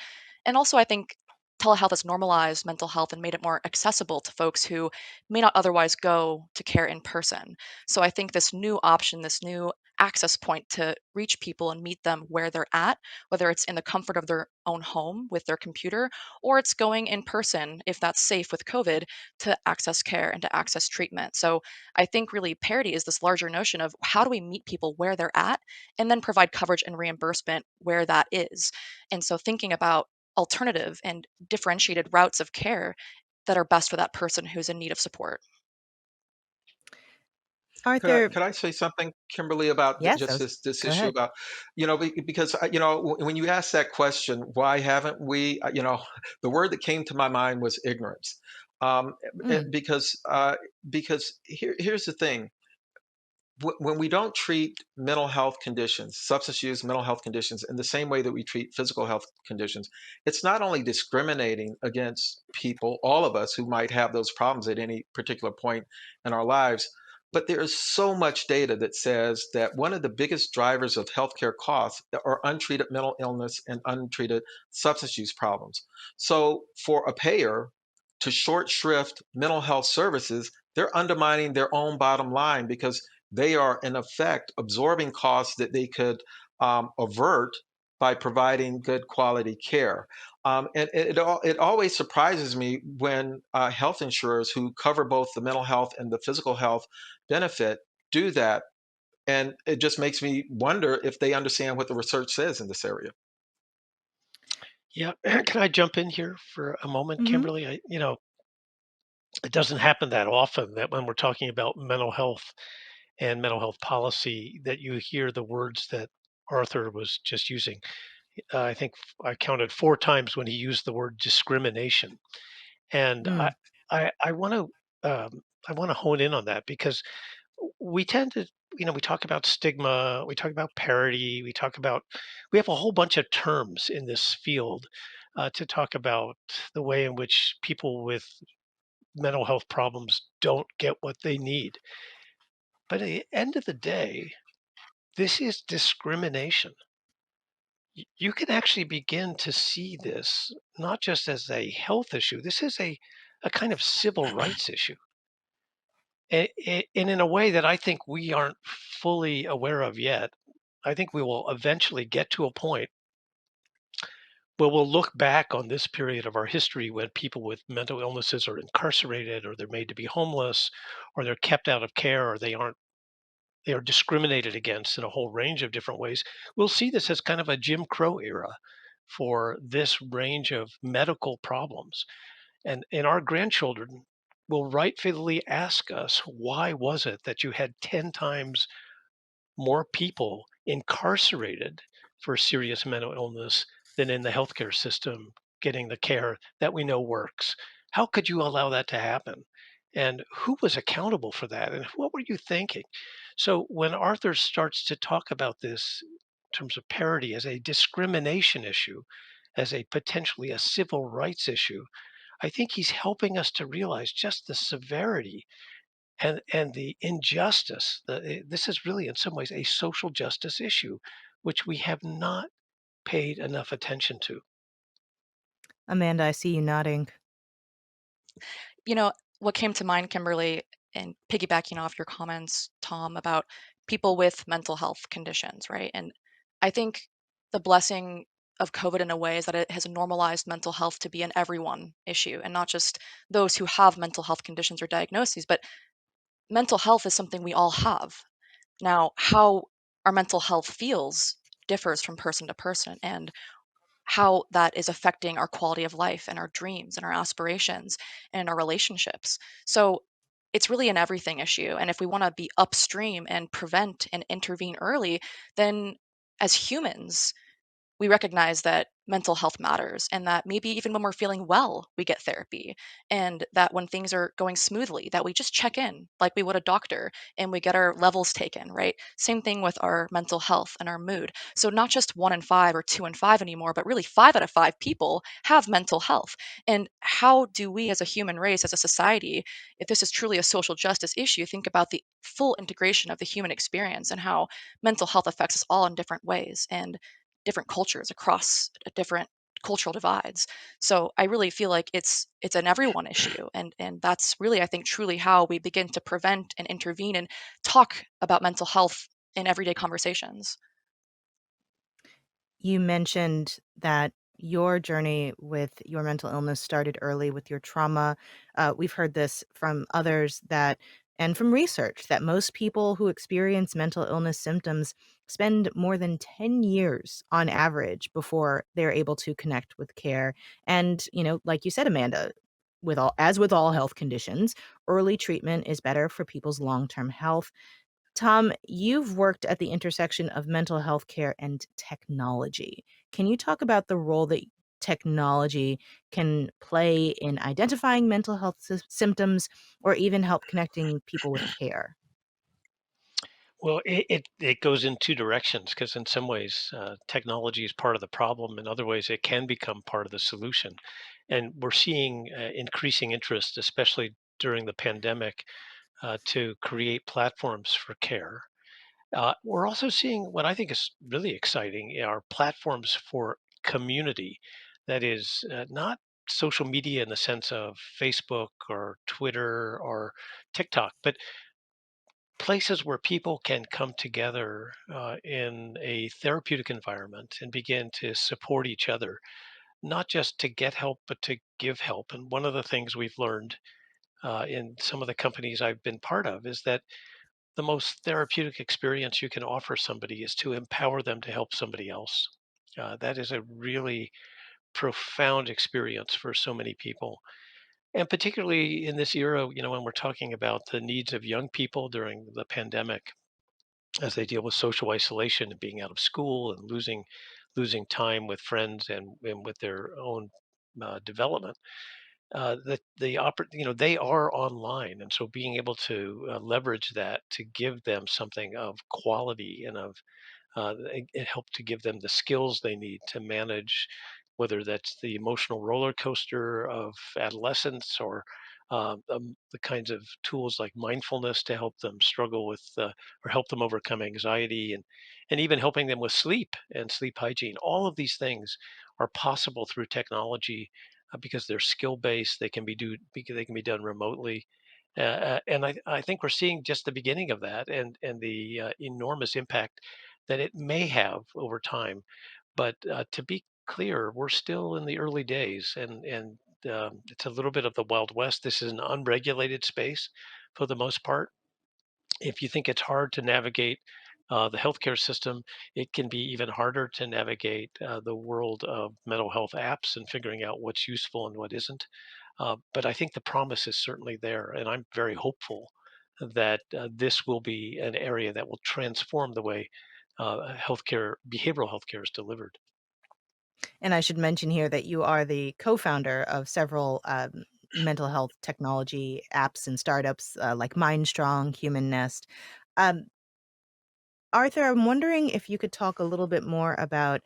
And also I think telehealth has normalized mental health and made it more accessible to folks who may not otherwise go to care in person. So I think this new option, this new access point to reach people and meet them where they're at, whether it's in the comfort of their own home with their computer, or it's going in person, if that's safe with COVID, to access care and to access treatment. So I think really parity is this larger notion of how do we meet people where they're at and then provide coverage and reimbursement where that is. And so thinking about alternative and differentiated routes of care that are best for that person who's in need of support. Arthur, Could I say something, Kimberly, about yes, just this go issue ahead. about, because when you ask that question, why haven't we, the word that came to my mind was ignorance, um, Mm, because here's the thing. When we don't treat mental health conditions, substance use, mental health conditions, in the same way that we treat physical health conditions, it's not only discriminating against people, all of us who might have those problems at any particular point in our lives, but there is so much data that says that one of the biggest drivers of healthcare costs are untreated mental illness and untreated substance use problems. So for a payer to short shrift mental health services, they're undermining their own bottom line because they are in effect absorbing costs that they could avert by providing good quality care. And it always surprises me when health insurers who cover both the mental health and the physical health benefit do that. And it just makes me wonder if they understand what the research says in this area. Yeah, can I jump in here for a moment, hmm Kimberly? It doesn't happen that often that when we're talking about mental health and mental health policy, that you hear the words that Arthur was just using. I think I counted 4 times when he used the word discrimination, and I mm. I, I want to I want to hone in on that because we tend to, we talk about stigma, we talk about parity, we have a whole bunch of terms in this field to talk about the way in which people with mental health problems don't get what they need. But at the end of the day, this is discrimination. You can actually begin to see this not just as a health issue, this is a kind of civil rights issue. And in a way that I think we aren't fully aware of yet. I think we will eventually get to a point where we'll look back on this period of our history when people with mental illnesses are incarcerated or they're made to be homeless or they're kept out of care or they are discriminated against in a whole range of different ways. We'll see this as kind of a Jim Crow era for this range of medical problems. And our grandchildren will rightfully ask us, why was it that you had 10 times more people incarcerated for serious mental illness than in the healthcare system getting the care that we know works? How could you allow that to happen? And who was accountable for that? And what were you thinking? So when Arthur starts to talk about this in terms of parity as a discrimination issue, as a potentially a civil rights issue, I think he's helping us to realize just the severity and the injustice. This is really, in some ways, a social justice issue, which we have not paid enough attention to. Amanda, I see you nodding. You know, what came to mind, Kimberly, and piggybacking off your comments, Tom, about people with mental health conditions, right? And I think the blessing of COVID in a way is that it has normalized mental health to be an everyone issue and not just those who have mental health conditions or diagnoses, but mental health is something we all have. Now, how our mental health feels differs from person to person. And how that is affecting our quality of life and our dreams and our aspirations and our relationships. So it's really an everything issue. And if we want to be upstream and prevent and intervene early, then as humans, we recognize that mental health matters and that maybe even when we're feeling well we get therapy, and that when things are going smoothly that we just check in like we would a doctor and we get our levels taken, right? Same thing with our mental health and our mood. So not just 1 in 5 or 2 in 5 anymore, but really 5 out of 5 people have mental health. And how do we as a human race, as a society, if this is truly a social justice issue, think about the full integration of the human experience and how mental health affects us all in different ways and different cultures across different cultural divides. So I really feel like it's an everyone issue, and that's really, I think, truly how we begin to prevent and intervene and talk about mental health in everyday conversations. You mentioned that your journey with your mental illness started early with your trauma. We've heard this from others that, and from research, that most people who experience mental illness symptoms spend more than 10 years on average before they're able to connect with care. And, like you said, Amanda, with all health conditions, early treatment is better for people's long-term health. Tom, you've worked at the intersection of mental health care and technology. Can you talk about the role that technology can play in identifying mental health symptoms or even help connecting people with care? Well, it goes in two directions because in some ways technology is part of the problem. In other ways, it can become part of the solution. And we're seeing increasing interest, especially during the pandemic, to create platforms for care. We're also seeing what I think is really exciting are platforms for community. That is not social media in the sense of Facebook or Twitter or TikTok, but places where people can come together in a therapeutic environment and begin to support each other, not just to get help, but to give help. And one of the things we've learned in some of the companies I've been part of is that the most therapeutic experience you can offer somebody is to empower them to help somebody else. That is a really profound experience for so many people. And particularly in this era, when we're talking about the needs of young people during the pandemic, as they deal with social isolation and being out of school and losing time with friends and with their own development, they are online, and so being able to leverage that to give them something of quality and of it helped to give them the skills they need to manage, whether that's the emotional roller coaster of adolescence or the kinds of tools like mindfulness to help them struggle with or help them overcome anxiety and even helping them with sleep and sleep hygiene. All of these things are possible through technology because they're skill based. They can be done remotely. And I think we're seeing just the beginning of that and the enormous impact that it may have over time. But to be clear, we're still in the early days, and it's a little bit of the Wild West. This is an unregulated space for the most part. If you think it's hard to navigate the healthcare system, it can be even harder to navigate the world of mental health apps and figuring out what's useful and what isn't. But I think the promise is certainly there, and I'm very hopeful that this will be an area that will transform the way behavioral healthcare is delivered. And I should mention here that you are the co-founder of several mental health technology apps and startups like MindStrong, Human Nest. Um, Arthur, I'm wondering if you could talk a little bit more about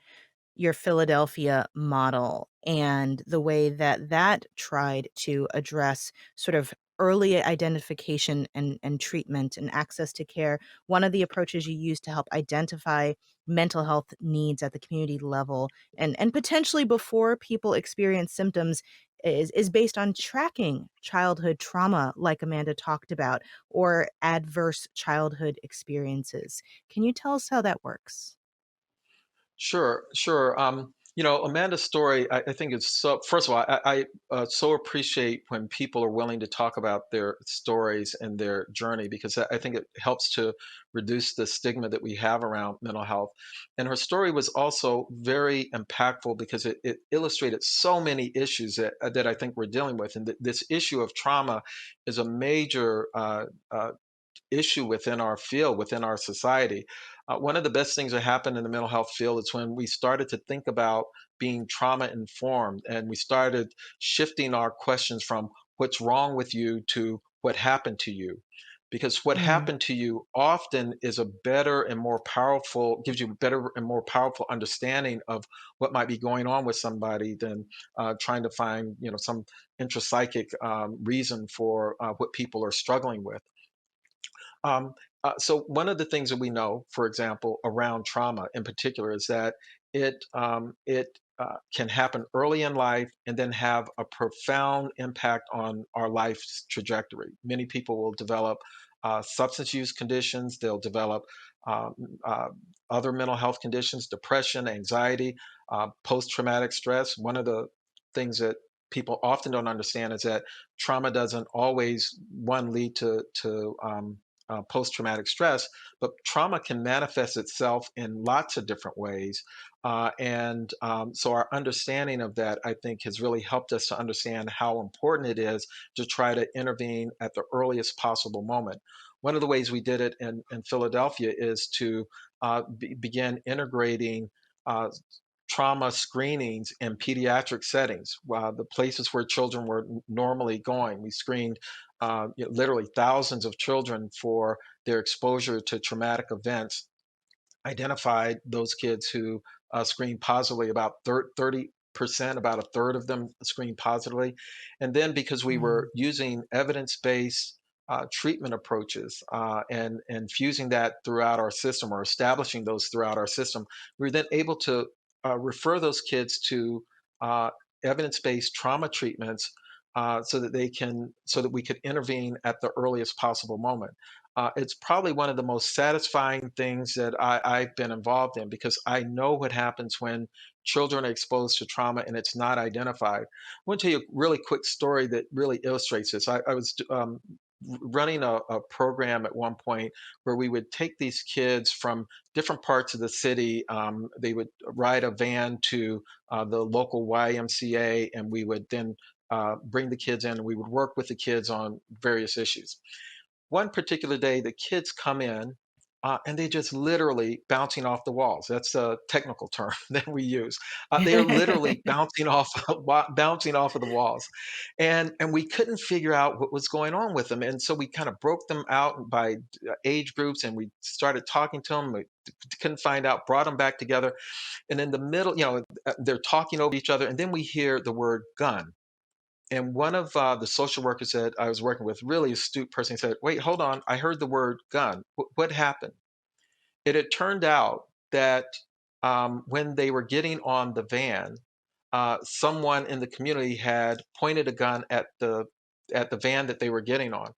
your Philadelphia model and the way that that tried to address sort of early identification and treatment and access to care. One of the approaches you use to help identify mental health needs at the community level and potentially before people experience symptoms is based on tracking childhood trauma, like Amanda talked about, or adverse childhood experiences. Can you tell us how that works? Sure, sure. Amanda's story, I think is so. First of all, I so appreciate when people are willing to talk about their stories and their journey because I think it helps to reduce the stigma that we have around mental health. And her story was also very impactful because it illustrated so many issues that I think we're dealing with. And this issue of trauma is a major issue within our field, within our society. One of the best things that happened in the mental health field is when we started to think about being trauma informed and we started shifting our questions from what's wrong with you to what happened to you. Because what Mm. happened to you often is a better and more powerful, gives you a better and more powerful understanding of what might be going on with somebody than trying to find, some intrapsychic reason for what people are struggling with. Um, so one of the things that we know, for example, around trauma in particular, is that it can happen early in life and then have a profound impact on our life's trajectory. Many people will develop substance use conditions. They'll develop um, uh, other mental health conditions, depression, anxiety, post-traumatic stress. One of the things that people often don't understand is that trauma doesn't always one lead to post-traumatic stress, but trauma can manifest itself in lots of different ways. So our understanding of that, I think, has really helped us to understand how important it is to try to intervene at the earliest possible moment. One of the ways we did it in Philadelphia is to begin integrating uh, trauma screenings in pediatric settings, the places where children were normally going. We screened literally thousands of children for their exposure to traumatic events, identified those kids who screened positively, about 30%, about a third of them screened positively. And then because we were Mm. using evidence-based treatment approaches and fusing that throughout our system, or establishing those throughout our system, we were then able to refer those kids to uh, evidence-based trauma treatments so that we could intervene at the earliest possible moment. It's probably one of the most satisfying things that I've been involved in, because I know what happens when children are exposed to trauma and it's not identified. I want to tell you a really quick story that really illustrates this. I was running a program at one point where we would take these kids from different parts of the city. They would ride a van to the local YMCA, and we would then bring the kids in, and we would work with the kids on various issues. One particular day, the kids come in and they just literally bouncing off the walls. That's a technical term that we use. They are literally bouncing off, bouncing off of the walls, and we couldn't figure out what was going on with them. And so we kind of broke them out by age groups, and we started talking to them. We couldn't find out. Brought them back together, and in the middle, they're talking over each other, and then we hear the word gun. And one of the social workers that I was working with, really astute person, said, "Wait, hold on. I heard the word gun. What happened?" It had turned out that when they were getting on the van, someone in the community had pointed a gun at the van that they were getting on,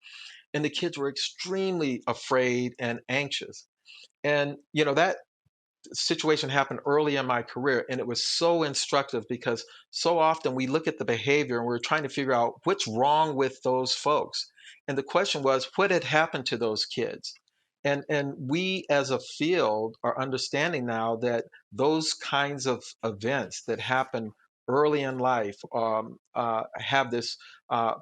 and the kids were extremely afraid and anxious. And that situation happened early in my career, and it was so instructive, because so often we look at the behavior and we're trying to figure out what's wrong with those folks, and the question was, what had happened to those kids? And we as a field are understanding now that those kinds of events that happen early in life have this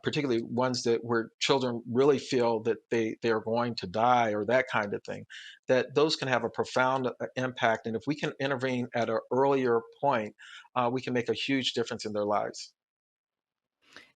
particularly ones that where children really feel that they are going to die, or that kind of thing, that those can have a profound impact. And if we can intervene at an earlier point, we can make a huge difference in their lives.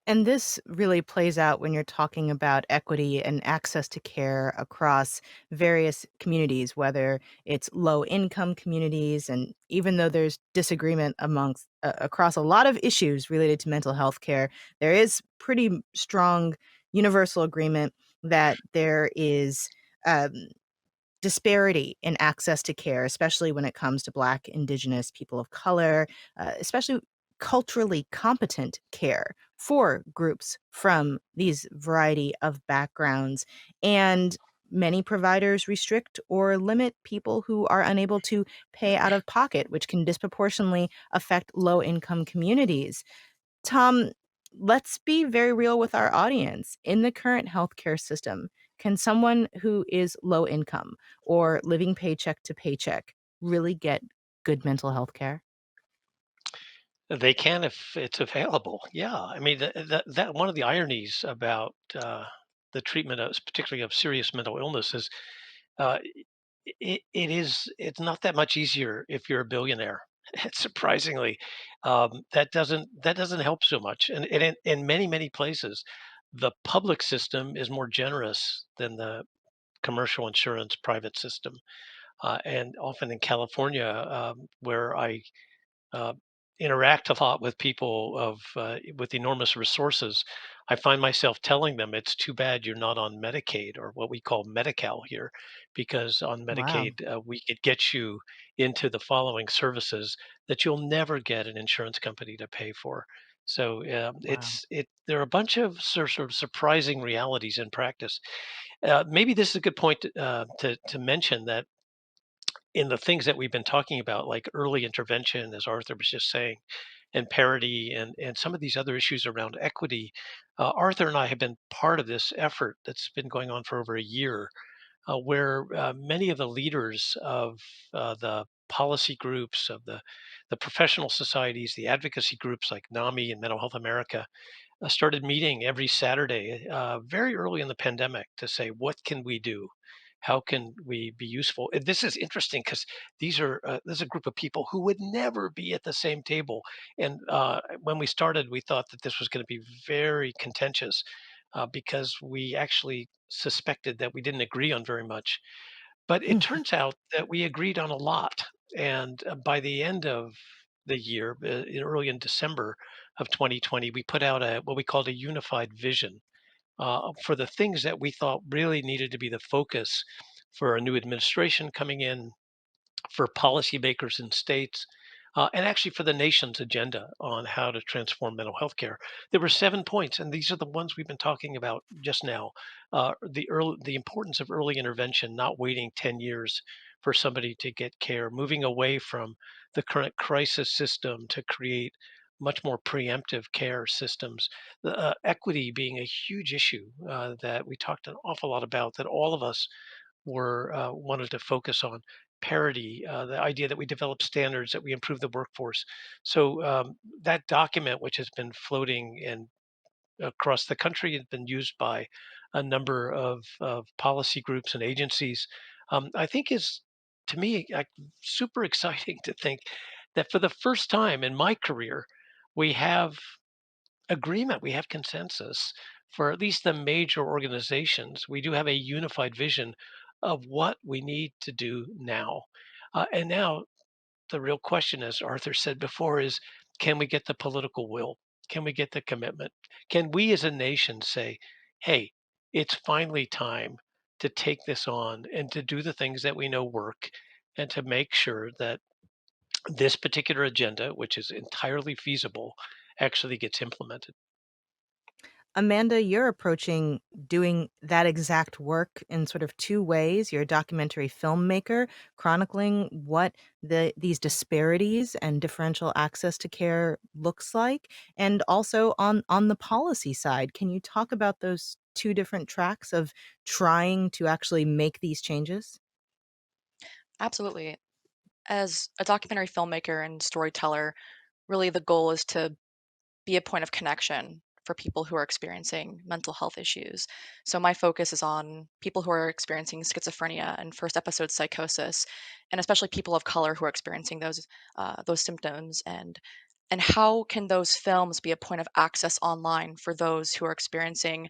And this really plays out when you're talking about equity and access to care across various communities, whether it's low income communities. And even though there's disagreement amongst across a lot of issues related to mental health care, there is pretty strong universal agreement that there is um, disparity in access to care, especially when it comes to Black, Indigenous, people of color, especially culturally competent care for groups from these variety of backgrounds. And many providers restrict or limit people who are unable to pay out of pocket, which can disproportionately affect low income communities. Tom, let's be very real with our audience. In the current healthcare system, can someone who is low income or living paycheck to paycheck really get good mental health care? They can if it's available. Yeah, I mean that one of the ironies about the treatment of, particularly of serious mental illness, is uh, it's not that much easier if you're a billionaire. Surprisingly, that doesn't help so much. And in many places, the public system is more generous than the commercial insurance private system. And often in California, where I uh, interact a lot with people with enormous resources, I find myself telling them it's too bad you're not on Medicaid, or what we call Medi-Cal here, because on Wow. Medicaid we could get you into the following services that you'll never get an insurance company to pay for. So Wow. there are a bunch of sort of surprising realities in practice. Maybe this is a good point to mention that in the things that we've been talking about, like early intervention, as Arthur was just saying, and parity, and some of these other issues around equity, Arthur and I have been part of this effort that's been going on for over a year, where many of the leaders of the policy groups, of the professional societies, the advocacy groups like NAMI and Mental Health America, started meeting every Saturday very early in the pandemic to say, what can we do? How can we be useful? And this is interesting because this is a group of people who would never be at the same table. And when we started, we thought that this was going to be very contentious because we actually suspected that we didn't agree on very much. But it turns out that we agreed on a lot. And by the end of the year, early in December of 2020, we put out what we called a unified vision for the things that we thought really needed to be the focus for a new administration coming in, for policymakers in states, and actually for the nation's agenda on how to transform mental health care. There were 7 points, and these are the ones we've been talking about just now. The importance of early intervention, not waiting 10 years for somebody to get care, moving away from the current crisis system to create much more preemptive care systems. Equity being a huge issue that we talked an awful lot about, that all of us were wanted to focus on parity, the idea that we develop standards, that we improve the workforce. So that document, which has been floating and across the country, has been used by a number of policy groups and agencies. I think is to me super exciting to think that for the first time in my career, we have agreement, we have consensus for at least the major organizations. We do have a unified vision of what we need to do now. And now the real question, as Arthur said before, is can we get the political will? Can we get the commitment? Can we as a nation say, hey, it's finally time to take this on and to do the things that we know work and to make sure that this particular agenda, which is entirely feasible, actually gets implemented? Amanda, you're approaching doing that exact work in sort of two ways. You're a documentary filmmaker chronicling what these disparities and differential access to care looks like, and also on the policy side. Can you talk about those two different tracks of trying to actually make these changes? Absolutely. As a documentary filmmaker and storyteller, really the goal is to be a point of connection for people who are experiencing mental health issues. So my focus is on people who are experiencing schizophrenia and first episode psychosis, and especially people of color who are experiencing those symptoms, and how can those films be a point of access online for those who are experiencing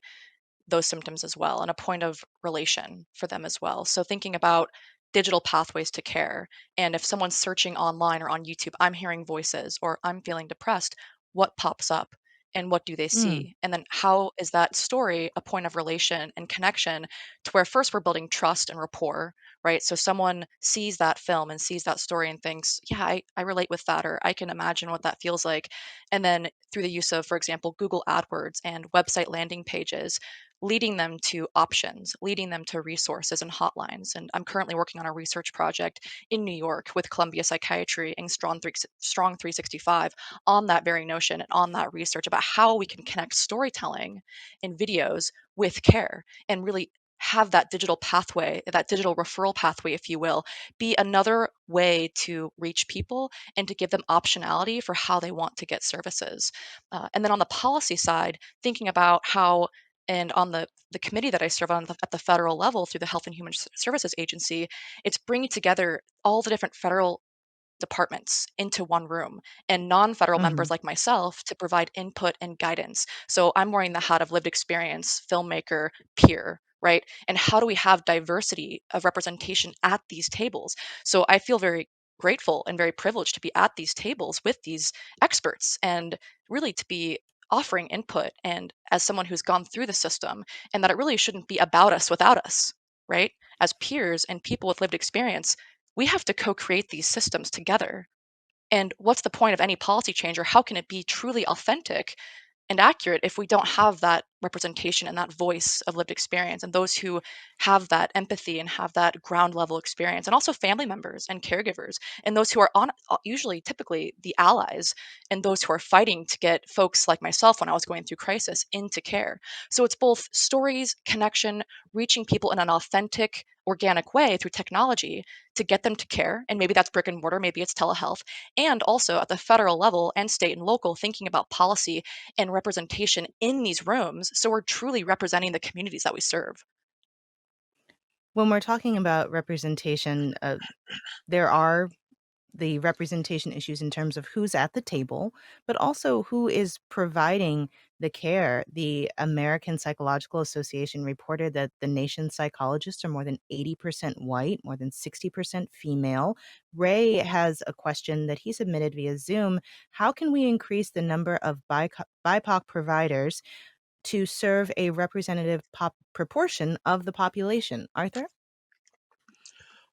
those symptoms as well, and a point of relation for them as well. So thinking about digital pathways to care, and if someone's searching online or on YouTube, I'm hearing voices or I'm feeling depressed, what pops up and what do they Mm. see? And then how is that story a point of relation and connection to where first we're building trust and rapport, right? So someone sees that film and sees that story and thinks, yeah, I relate with that, or I can imagine what that feels like. And then through the use of, for example, Google AdWords and website landing pages, leading them to options, leading them to resources and hotlines. And I'm currently working on a research project in New York with Columbia Psychiatry and Strong 365 on that very notion and on that research about how we can connect storytelling in videos with care and really have that digital pathway, that digital referral pathway, if you will, be another way to reach people and to give them optionality for how they want to get services. And then on the policy side, thinking about how, and on the committee that I serve on at the federal level through the Health and Human Services Agency, it's bringing together all the different federal departments into one room and non-federal members Mhm. like myself to provide input and guidance. So I'm wearing the hat of lived experience, filmmaker, peer, right? And how do we have diversity of representation at these tables? So I feel very grateful and very privileged to be at these tables with these experts and really to be offering input, and as someone who's gone through the system, and that it really shouldn't be about us without us, right? As peers and people with lived experience, we have to co-create these systems together. And what's the point of any policy change, or how can it be truly authentic and accurate if we don't have that representation and that voice of lived experience, and those who have that empathy and have that ground level experience, and also family members and caregivers, and those who are usually typically the allies, and those who are fighting to get folks like myself when I was going through crisis into care. So it's both stories, connection, reaching people in an authentic, organic way through technology to get them to care. And maybe that's brick and mortar, maybe it's telehealth. And also at the federal level and state and local, thinking about policy and representation in these rooms. So we're truly representing the communities that we serve. When we're talking about representation, there are the representation issues in terms of who's at the table, but also who is providing the care. The American Psychological Association reported that the nation's psychologists are more than 80% white, more than 60% female. Ray has a question that he submitted via Zoom. How can we increase the number of BIPOC providers to serve a representative proportion of the population? Arthur?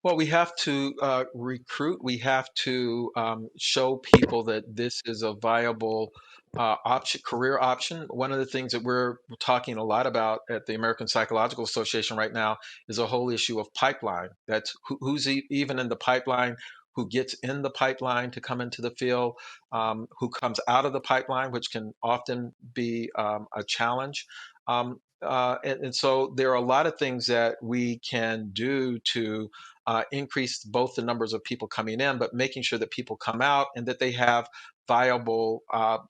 Well, we have to recruit. We have to show people that this is a viable option, career option. One of the things that we're talking a lot about at the American Psychological Association right now is a whole issue of pipeline. That's who's even in the pipeline, who gets in the pipeline to come into the field, who comes out of the pipeline, which can often be a challenge. And so there are a lot of things that we can do to increase both the numbers of people coming in, but making sure that people come out and that they have viable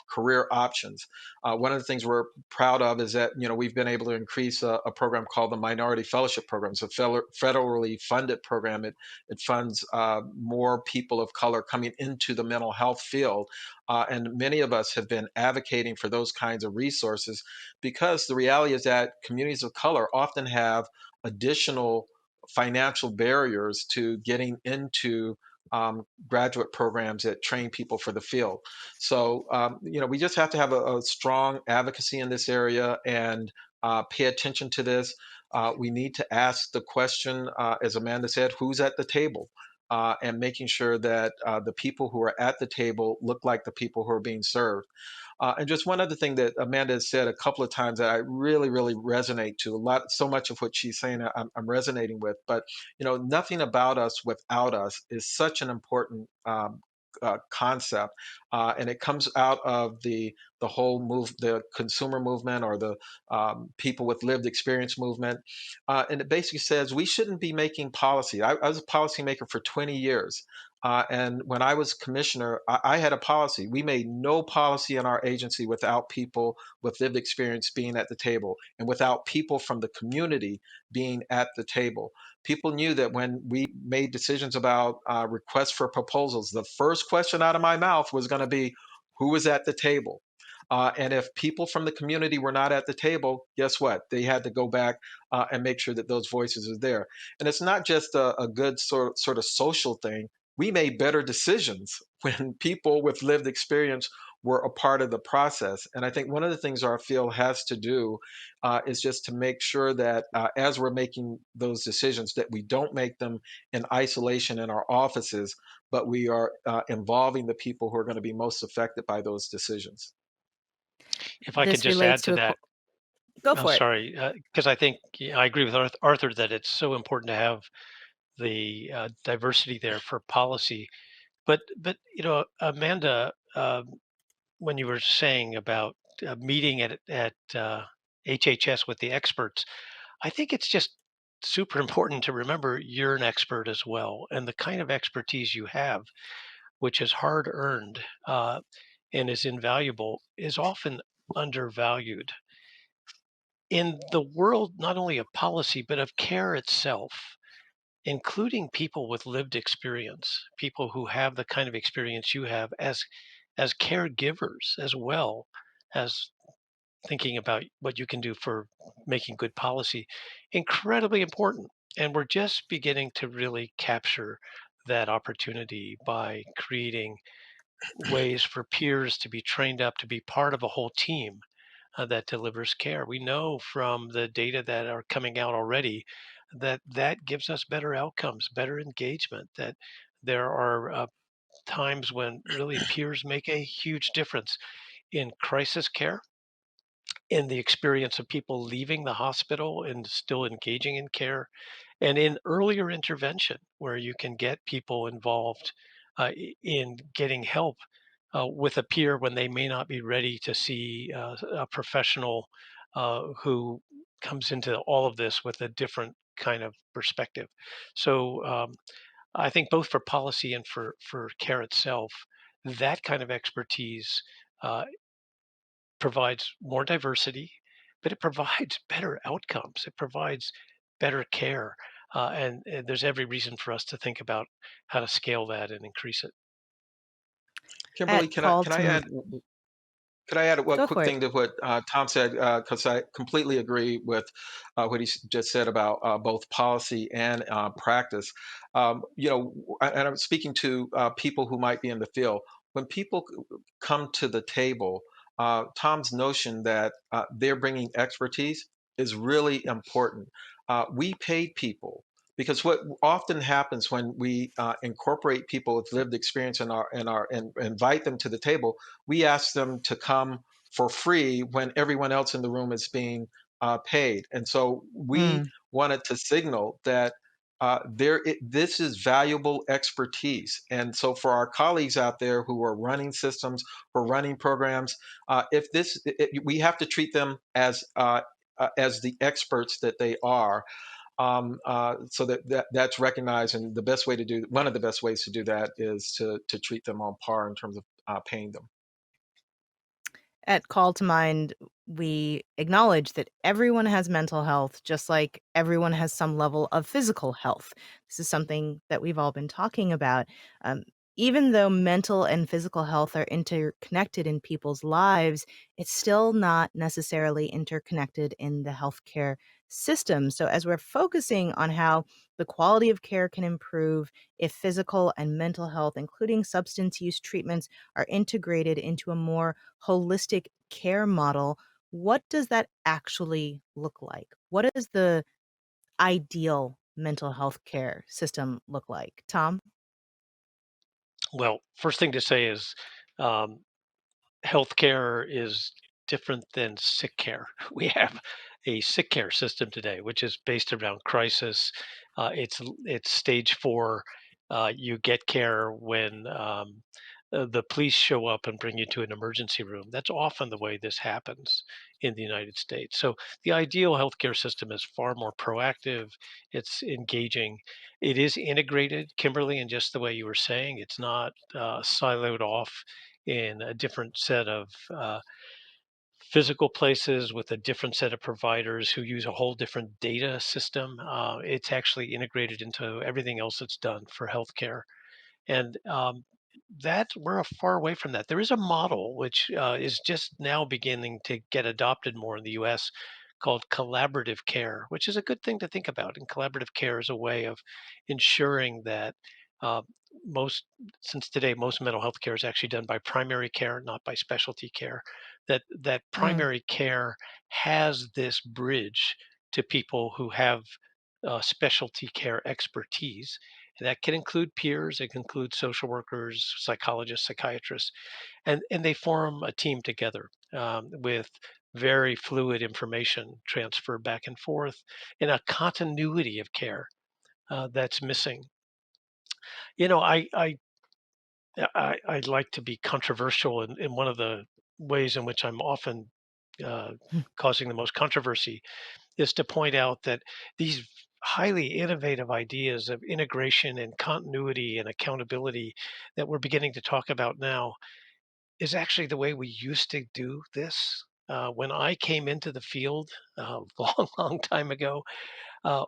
career options. One of the things we're proud of is that we've been able to increase a program called the Minority Fellowship Program. It's a federally funded program. It funds more people of color coming into the mental health field, and many of us have been advocating for those kinds of resources because the reality is that communities of color often have additional financial barriers to getting into graduate programs that train people for the field. So, we just have to have a strong advocacy in this area and pay attention to this. We need to ask the question, as Amanda said, who's at the table? And making sure that the people who are at the table look like the people who are being served. And just one other thing that Amanda has said a couple of times that I really, really resonate to a lot, so much of what she's saying, I'm resonating with. But nothing about us without us is such an important concept, and it comes out of the whole the consumer movement or the people with lived experience movement, and it basically says we shouldn't be making policy. I was a policymaker for 20 years. And when I was commissioner, I had a policy. We made no policy in our agency without people with lived experience being at the table and without people from the community being at the table. People knew that when we made decisions about requests for proposals, the first question out of my mouth was going to be, who was at the table? And if people from the community were not at the table, guess what? They had to go back and make sure that those voices are there. And it's not just a good sort of social thing. We made better decisions when people with lived experience were a part of the process. And I think one of the things our field has to do is just to make sure that as we're making those decisions, that we don't make them in isolation in our offices, but we are involving the people who are going to be most affected by those decisions. If I could This just relates add to to a that, go I'm for it. sorry, because I think I agree with Arthur that it's so important to have the diversity there for policy. But Amanda, when you were saying about meeting at HHS with the experts, I think it's just super important to remember you're an expert as well, and the kind of expertise you have, which is hard earned and is invaluable, is often undervalued in the world not only of policy but of care itself, including people with lived experience, people who have the kind of experience you have as caregivers as well as thinking about what you can do for making good policy, incredibly important. And we're just beginning to really capture that opportunity by creating ways for peers to be trained up to be part of a whole team that delivers care. We know from the data that are coming out already that that gives us better outcomes, better engagement, that there are times when really peers make a huge difference in crisis care, in the experience of people leaving the hospital and still engaging in care, and in earlier intervention where you can get people involved in getting help with a peer when they may not be ready to see a professional who comes into all of this with a different kind of perspective. So I think both for policy and for care itself, that kind of expertise uh, provides more diversity, but it provides better outcomes. It provides better care, and there's every reason for us to think about how to scale that and increase it. Kimberly, At call can to I m- add could I add one Go quick for it. thing to what Tom said? Because I completely agree with what he just said about both policy and practice. And I'm speaking to people who might be in the field. When people come to the table, Tom's notion that they're bringing expertise is really important. We pay people because what often happens when we incorporate people with lived experience and invite them to the table, we ask them to come for free when everyone else in the room is being paid. And so we Mm. wanted to signal that this is valuable expertise. And so for our colleagues out there who are running systems, who are running programs, if this, we have to treat them as the experts that they are, so that's recognized. And the best way to do one of the best ways to do that is to treat them on par in terms of paying them. At Call to Mind, we acknowledge that everyone has mental health, just like everyone has some level of physical health. This is something that we've all been talking about. Um, Even though mental and physical health are interconnected in people's lives, it's still not necessarily interconnected in the healthcare system. So, as we're focusing on how the quality of care can improve if physical and mental health, including substance use treatments, are integrated into a more holistic care model, what does that actually look like? What does the ideal mental health care system look like? Tom? Well, first thing to say is um, healthcare is different than sick care. We have a sick care system today, which is based around crisis. It's stage four. You get care when the police show up and bring you to an emergency room. That's often the way this happens in the United States. So the ideal healthcare system is far more proactive. It's engaging. It is integrated, Kimberly, in just the way you were saying. It's not siloed off in a different set of physical places with a different set of providers who use a whole different data system. It's actually integrated into everything else that's done for healthcare. And that we're far away from that. There is a model which is just now beginning to get adopted more in the US called collaborative care, which is a good thing to think about. And collaborative care is a way of ensuring that uh, most, since today, most mental health care is actually done by primary care, not by specialty care, that Mm. primary care has this bridge to people who have specialty care expertise. And that can include peers, it can include social workers, psychologists, psychiatrists, and they form a team together with very fluid information transfer back and forth and a continuity of care that's missing. You know, I like to be controversial, in one of the ways in which I'm often uh, causing the most controversy is to point out that these highly innovative ideas of integration and continuity and accountability that we're beginning to talk about now is actually the way we used to do this. When I came into the field a long, long time ago,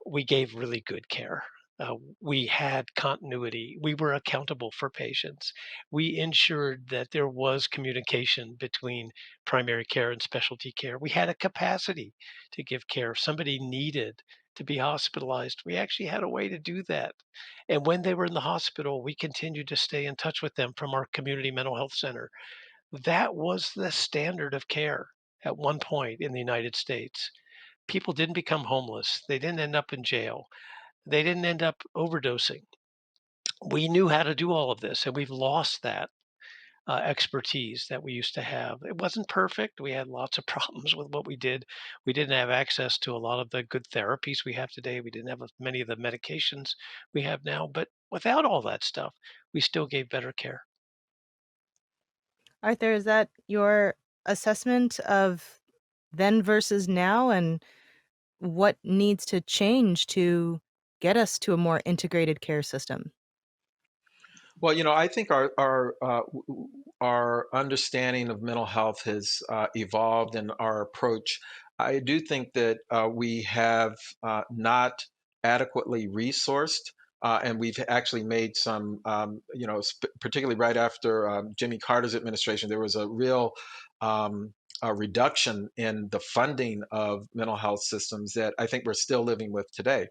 we gave really good care. We had continuity. We were accountable for patients. We ensured that there was communication between primary care and specialty care. We had a capacity to give care. If somebody needed to be hospitalized, we actually had a way to do that. And when they were in the hospital, we continued to stay in touch with them from our community mental health center. That was the standard of care at one point in the United States. People didn't become homeless. They didn't end up in jail. They didn't end up overdosing. We knew how to do all of this, and we've lost that. expertise that we used to have. It wasn't perfect. We had lots of problems with what we did. We didn't have access to a lot of the good therapies we have today. We didn't have many of the medications we have now. But without all that stuff, we still gave better care. Arthur, is that your assessment of then versus now, and what needs to change to get us to a more integrated care system? Well, I think our understanding of mental health has evolved, and our approach. I do think that we have not adequately resourced, and we've actually made some, particularly right after Jimmy Carter's administration, there was a real a reduction in the funding of mental health systems that I think we're still living with today.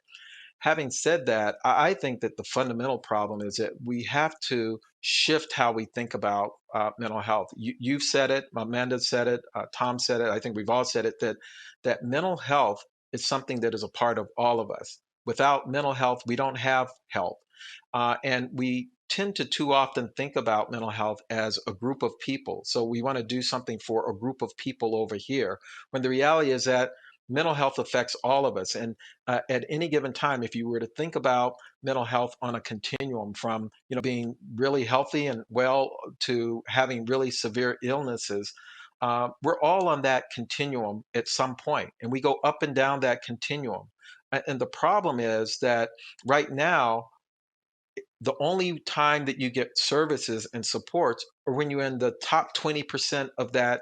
Having said that, I think that the fundamental problem is that we have to shift how we think about mental health. You've said it, Amanda said it, Tom said it. I think we've all said it, that mental health is something that is a part of all of us. Without mental health, we don't have health, and we tend to too often think about mental health as a group of people. So we want to do something for a group of people over here, when the reality is that mental health affects all of us. And at any given time, if you were to think about mental health on a continuum from being really healthy and well to having really severe illnesses, we're all on that continuum at some point, and we go up and down that continuum. And the problem is that right now, the only time that you get services and supports are when you're in the top 20% of that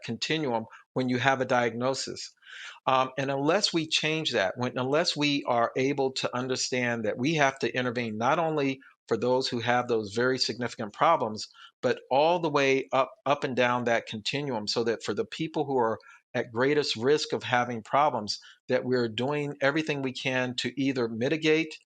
continuum, when you have a diagnosis. And unless we change that, unless we are able to understand that we have to intervene not only for those who have those very significant problems, but all the way up and down that continuum, so that for the people who are at greatest risk of having problems, that we're doing everything we can to either mitigate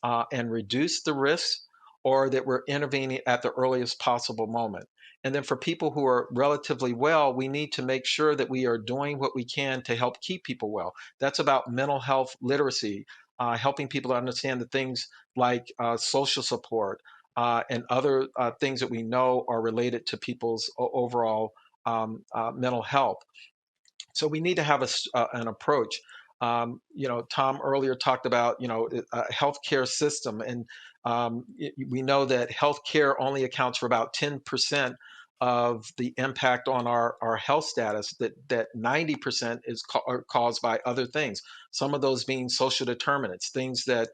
and reduce the risks, or that we're intervening at the earliest possible moment. And then for people who are relatively well, we need to make sure that we are doing what we can to help keep people well. That's about mental health literacy, helping people to understand the things like social support and other things that we know are related to people's overall mental health. So we need to have an approach. Tom earlier talked about a healthcare system, and we know that healthcare only accounts for about 10% of the impact on our health status. That 90% are caused by other things. Some of those being social determinants, things that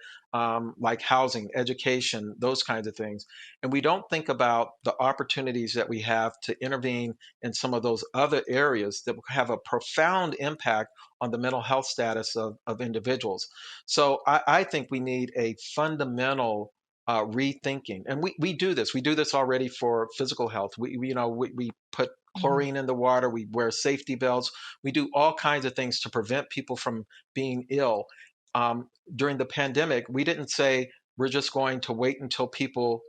like housing, education, those kinds of things. And we don't think about the opportunities that we have to intervene in some of those other areas that have a profound impact on the mental health status of individuals. So I think we need a fundamental rethinking, and we do this. We do this already for physical health. We put Mhm. chlorine in the water. We wear safety belts. We do all kinds of things to prevent people from being ill. During the pandemic, we didn't say we're just going to wait until people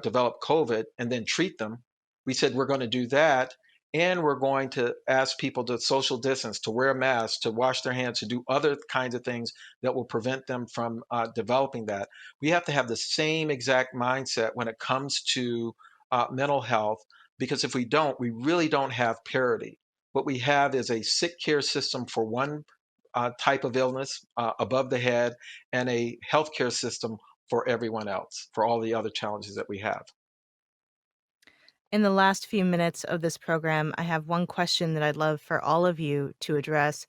develop COVID and then treat them. We said we're going to do that, and we're going to ask people to social distance, to wear masks, to wash their hands, to do other kinds of things that will prevent them from developing that. We have to have the same exact mindset when it comes to mental health, because if we don't, we really don't have parity. What we have is a sick care system for one type of illness above the head, and a healthcare system for everyone else, for all the other challenges that we have. In the last few minutes of this program, I have one question that I'd love for all of you to address.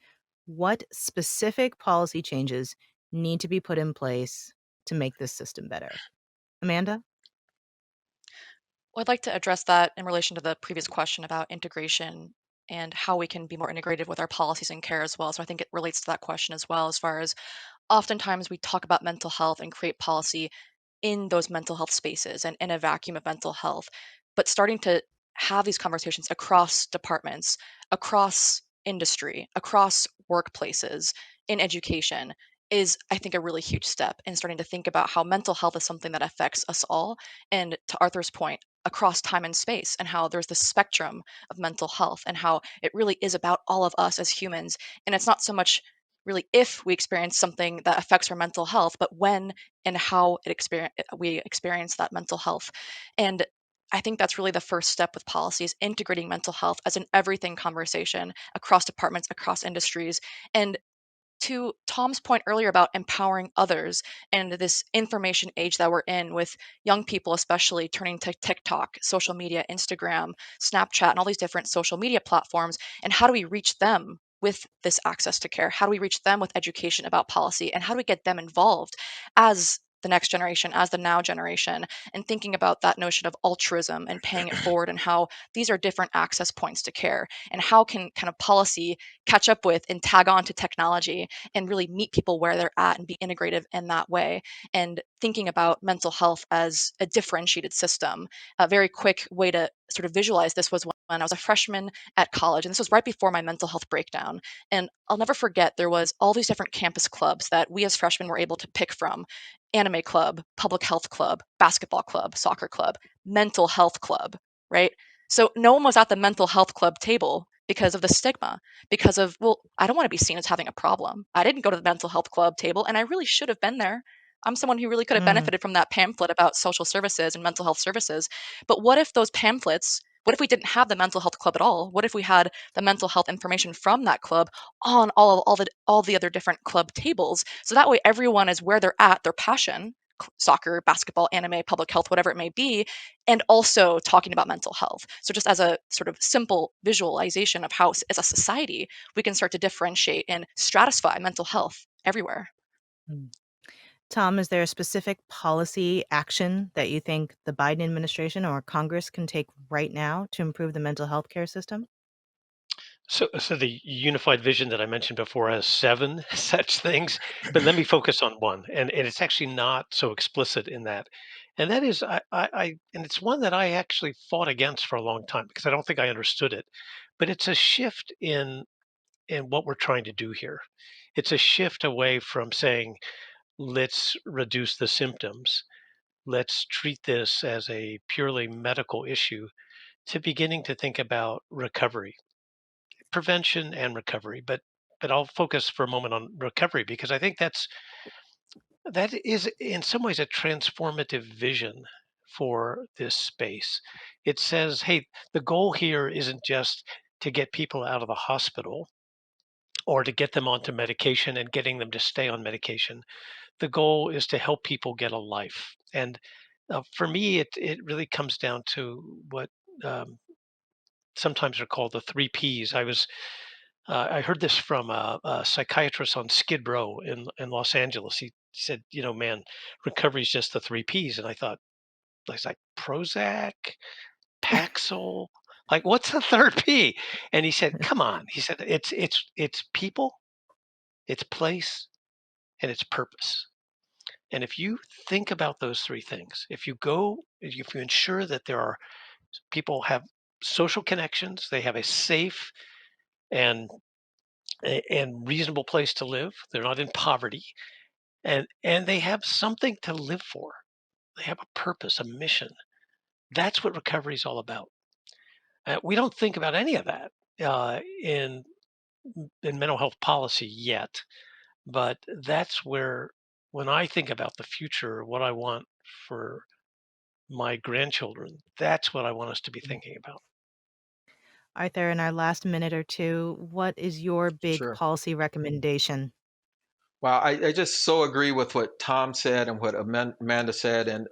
What specific policy changes need to be put in place to make this system better? Amanda? Well, I'd like to address that in relation to the previous question about integration and how we can be more integrated with our policies and care as well. So I think it relates to that question as well, as far as oftentimes we talk about mental health and create policy in those mental health spaces and in a vacuum of mental health. But starting to have these conversations across departments, across industry, across workplaces, in education is, I think, a really huge step in starting to think about how mental health is something that affects us all. And to Arthur's point, across time and space, and how there's this spectrum of mental health, and how it really is about all of us as humans. And it's not so much really if we experience something that affects our mental health, but when and how we experience that mental health. And I think that's really the first step with policies, integrating mental health as an everything conversation across departments, across industries. And to Tom's point earlier about empowering others and this information age that we're in, with young people especially turning to TikTok, social media, Instagram, Snapchat, and all these different social media platforms, and how do we reach them with this access to care? How do we reach them with education about policy? And how do we get them involved as the next generation, as the now generation, and thinking about that notion of altruism and paying it forward, and how these are different access points to care, and how can kind of policy catch up with and tag on to technology and really meet people where they're at and be integrative in that way. And thinking about mental health as a differentiated system. A very quick way to sort of visualize this was when I was a freshman at college, and this was right before my mental health breakdown. And I'll never forget, there was all these different campus clubs that we as freshmen were able to pick from: anime club, public health club, basketball club, soccer club, mental health club, right? So no one was at the mental health club table because of the stigma, because of, well, I don't want to be seen as having a problem. I didn't go to the mental health club table, and I really should have been there. I'm someone who really could have Mm. benefited from that pamphlet about social services and mental health services. But what if those pamphlets, what if we didn't have the mental health club at all? What if we had the mental health information from that club on all the other different club tables? So that way everyone is where they're at, their passion, soccer, basketball, anime, public health, whatever it may be, and also talking about mental health. So just as a sort of simple visualization of how, as a society, we can start to differentiate and stratify mental health everywhere. Mm. Tom, is there a specific policy action that you think the Biden administration or Congress can take right now to improve the mental health care system? So the unified vision that I mentioned before has seven such things, but let me focus on one, and it's actually not so explicit in that, and that is and it's one that I actually fought against for a long time because I don't think I understood it, but it's a shift in what we're trying to do here. It's a shift away from saying, let's reduce the symptoms, let's treat this as a purely medical issue, to beginning to think about recovery, prevention and recovery. But I'll focus for a moment on recovery because I think that is in some ways a transformative vision for this space. It says, hey, the goal here isn't just to get people out of the hospital or to get them onto medication and getting them to stay on medication. The goal is to help people get a life. And for me, it really comes down to what um, sometimes are called the three Ps. I heard this from a psychiatrist on Skid Row in Los Angeles. He said, man, recovery is just the three Ps. And I was like, Prozac, Paxil, like what's the third P? And he said, come on. He said, it's people, it's place, and it's purpose. And if you think about those three things, if you ensure that there are people have social connections, they have a safe and and reasonable place to live, they're not in poverty, and they have something to live for. They have a purpose, a mission. That's what recovery is all about. We don't think about any of that in mental health policy yet, but that's where when I think about the future, what I want for my grandchildren, that's what I want us to be thinking about. Arthur, in our last minute or two, what is your big Sure. policy recommendation? Wow, I just so agree with what Tom said and what Amanda said, and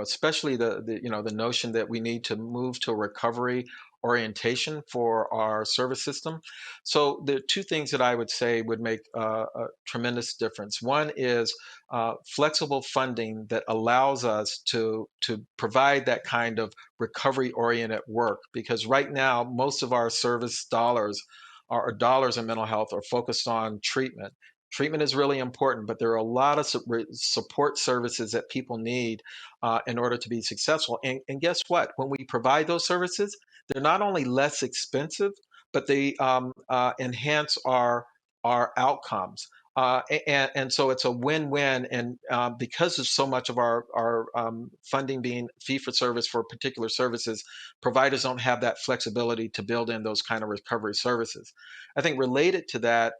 especially the notion that we need to move to a recovery orientation for our service system. So the two things that I would say would make a tremendous difference. One is flexible funding that allows us to provide that kind of recovery oriented work, because right now most of our service dollars or dollars in mental health are focused on treatment. Treatment is really important, but there are a lot of support services that people need in order to be successful. And guess what? When we provide those services, they're not only less expensive, but they enhance our outcomes. And so it's a win-win. And because of so much of our funding being fee for service for particular services, providers don't have that flexibility to build in those kind of recovery services. I think related to that,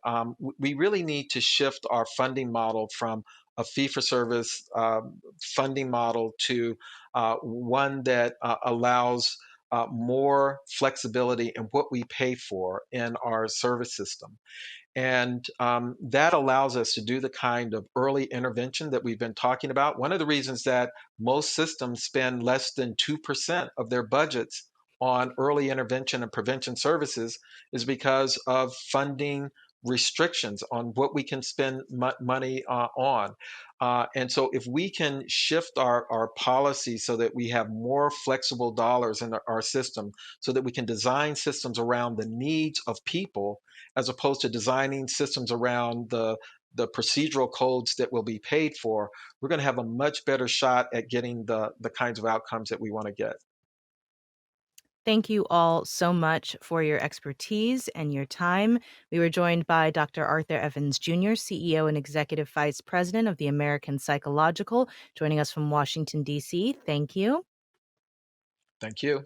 we really need to shift our funding model from a fee-for-service funding model to one that allows more flexibility in what we pay for in our service system. And that allows us to do the kind of early intervention that we've been talking about. One of the reasons that most systems spend less than 2% of their budgets on early intervention and prevention services is because of funding restrictions on what we can spend money on. And so, if we can shift our policy so that we have more flexible dollars in our system, so that we can design systems around the needs of people as opposed to designing systems around the procedural codes that will be paid for, we're going to have a much better shot at getting the kinds of outcomes that we want to get. Thank you all so much for your expertise and your time. We were joined by Dr. Arthur Evans Jr., CEO and Executive Vice President of the American Psychological, joining us from Washington, D.C. Thank you. Thank you.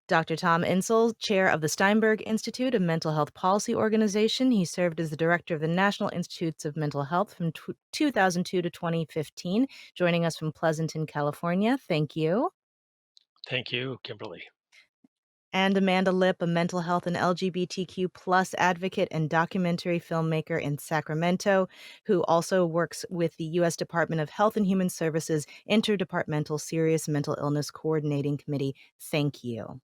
Dr. Tom Insel, chair of the Steinberg Institute of Mental Health Policy Organization. He served as the director of the National Institutes of Mental Health from 2002 to 2015, joining us from Pleasanton, California. Thank you. Thank you, Kimberly. And Amanda Lip, a mental health and LGBTQ plus advocate and documentary filmmaker in Sacramento, who also works with the U.S. Department of Health and Human Services Interdepartmental Serious Mental Illness Coordinating Committee. Thank you.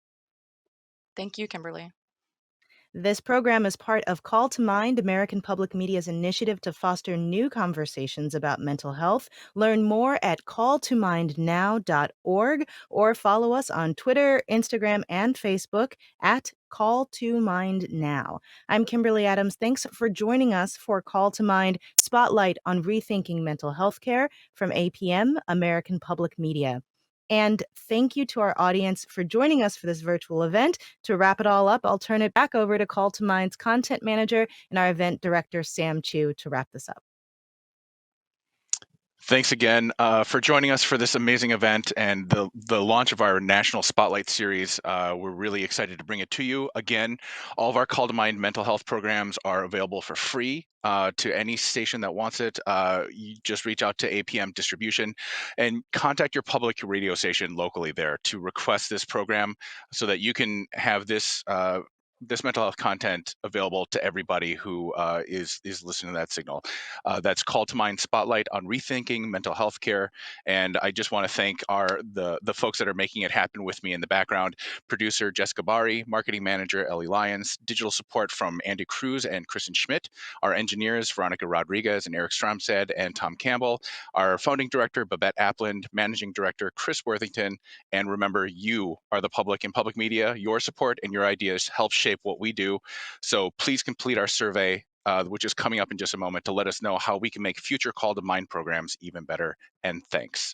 Thank you, Kimberly. This program is part of Call to Mind, American Public Media's initiative to foster new conversations about mental health. Learn more at calltomindnow.org or follow us on Twitter, Instagram, and Facebook at Call to Mind Now. I'm Kimberly Adams. Thanks for joining us for Call to Mind Spotlight on Rethinking Mental Health Care from APM, American Public Media. And thank you to our audience for joining us for this virtual event. To wrap it all up, I'll turn it back over to Call to Mind's content manager and our event director, Sam Chu, to wrap this up. Thanks again for joining us for this amazing event and the launch of our National Spotlight Series. We're really excited to bring it to you. Again, all of our Call to Mind mental health programs are available for free to any station that wants it. You just reach out to APM Distribution and contact your public radio station locally there to request this program so that you can have this mental health content available to everybody who is listening to that signal. That's Call to Mind Spotlight on Rethinking Mental Health Care. And I just want to thank the folks that are making it happen with me in the background. Producer Jessica Bari, Marketing Manager Ellie Lyons, digital support from Andy Cruz and Kristen Schmidt, our engineers Veronica Rodriguez and Eric Stromsted and Tom Campbell, our founding director Babette Apland, Managing Director Chris Worthington. And remember, you are the public in public media. Your support and your ideas help shape what we do. So please complete our survey, which is coming up in just a moment, to let us know how we can make future Call to Mind programs even better. And thanks.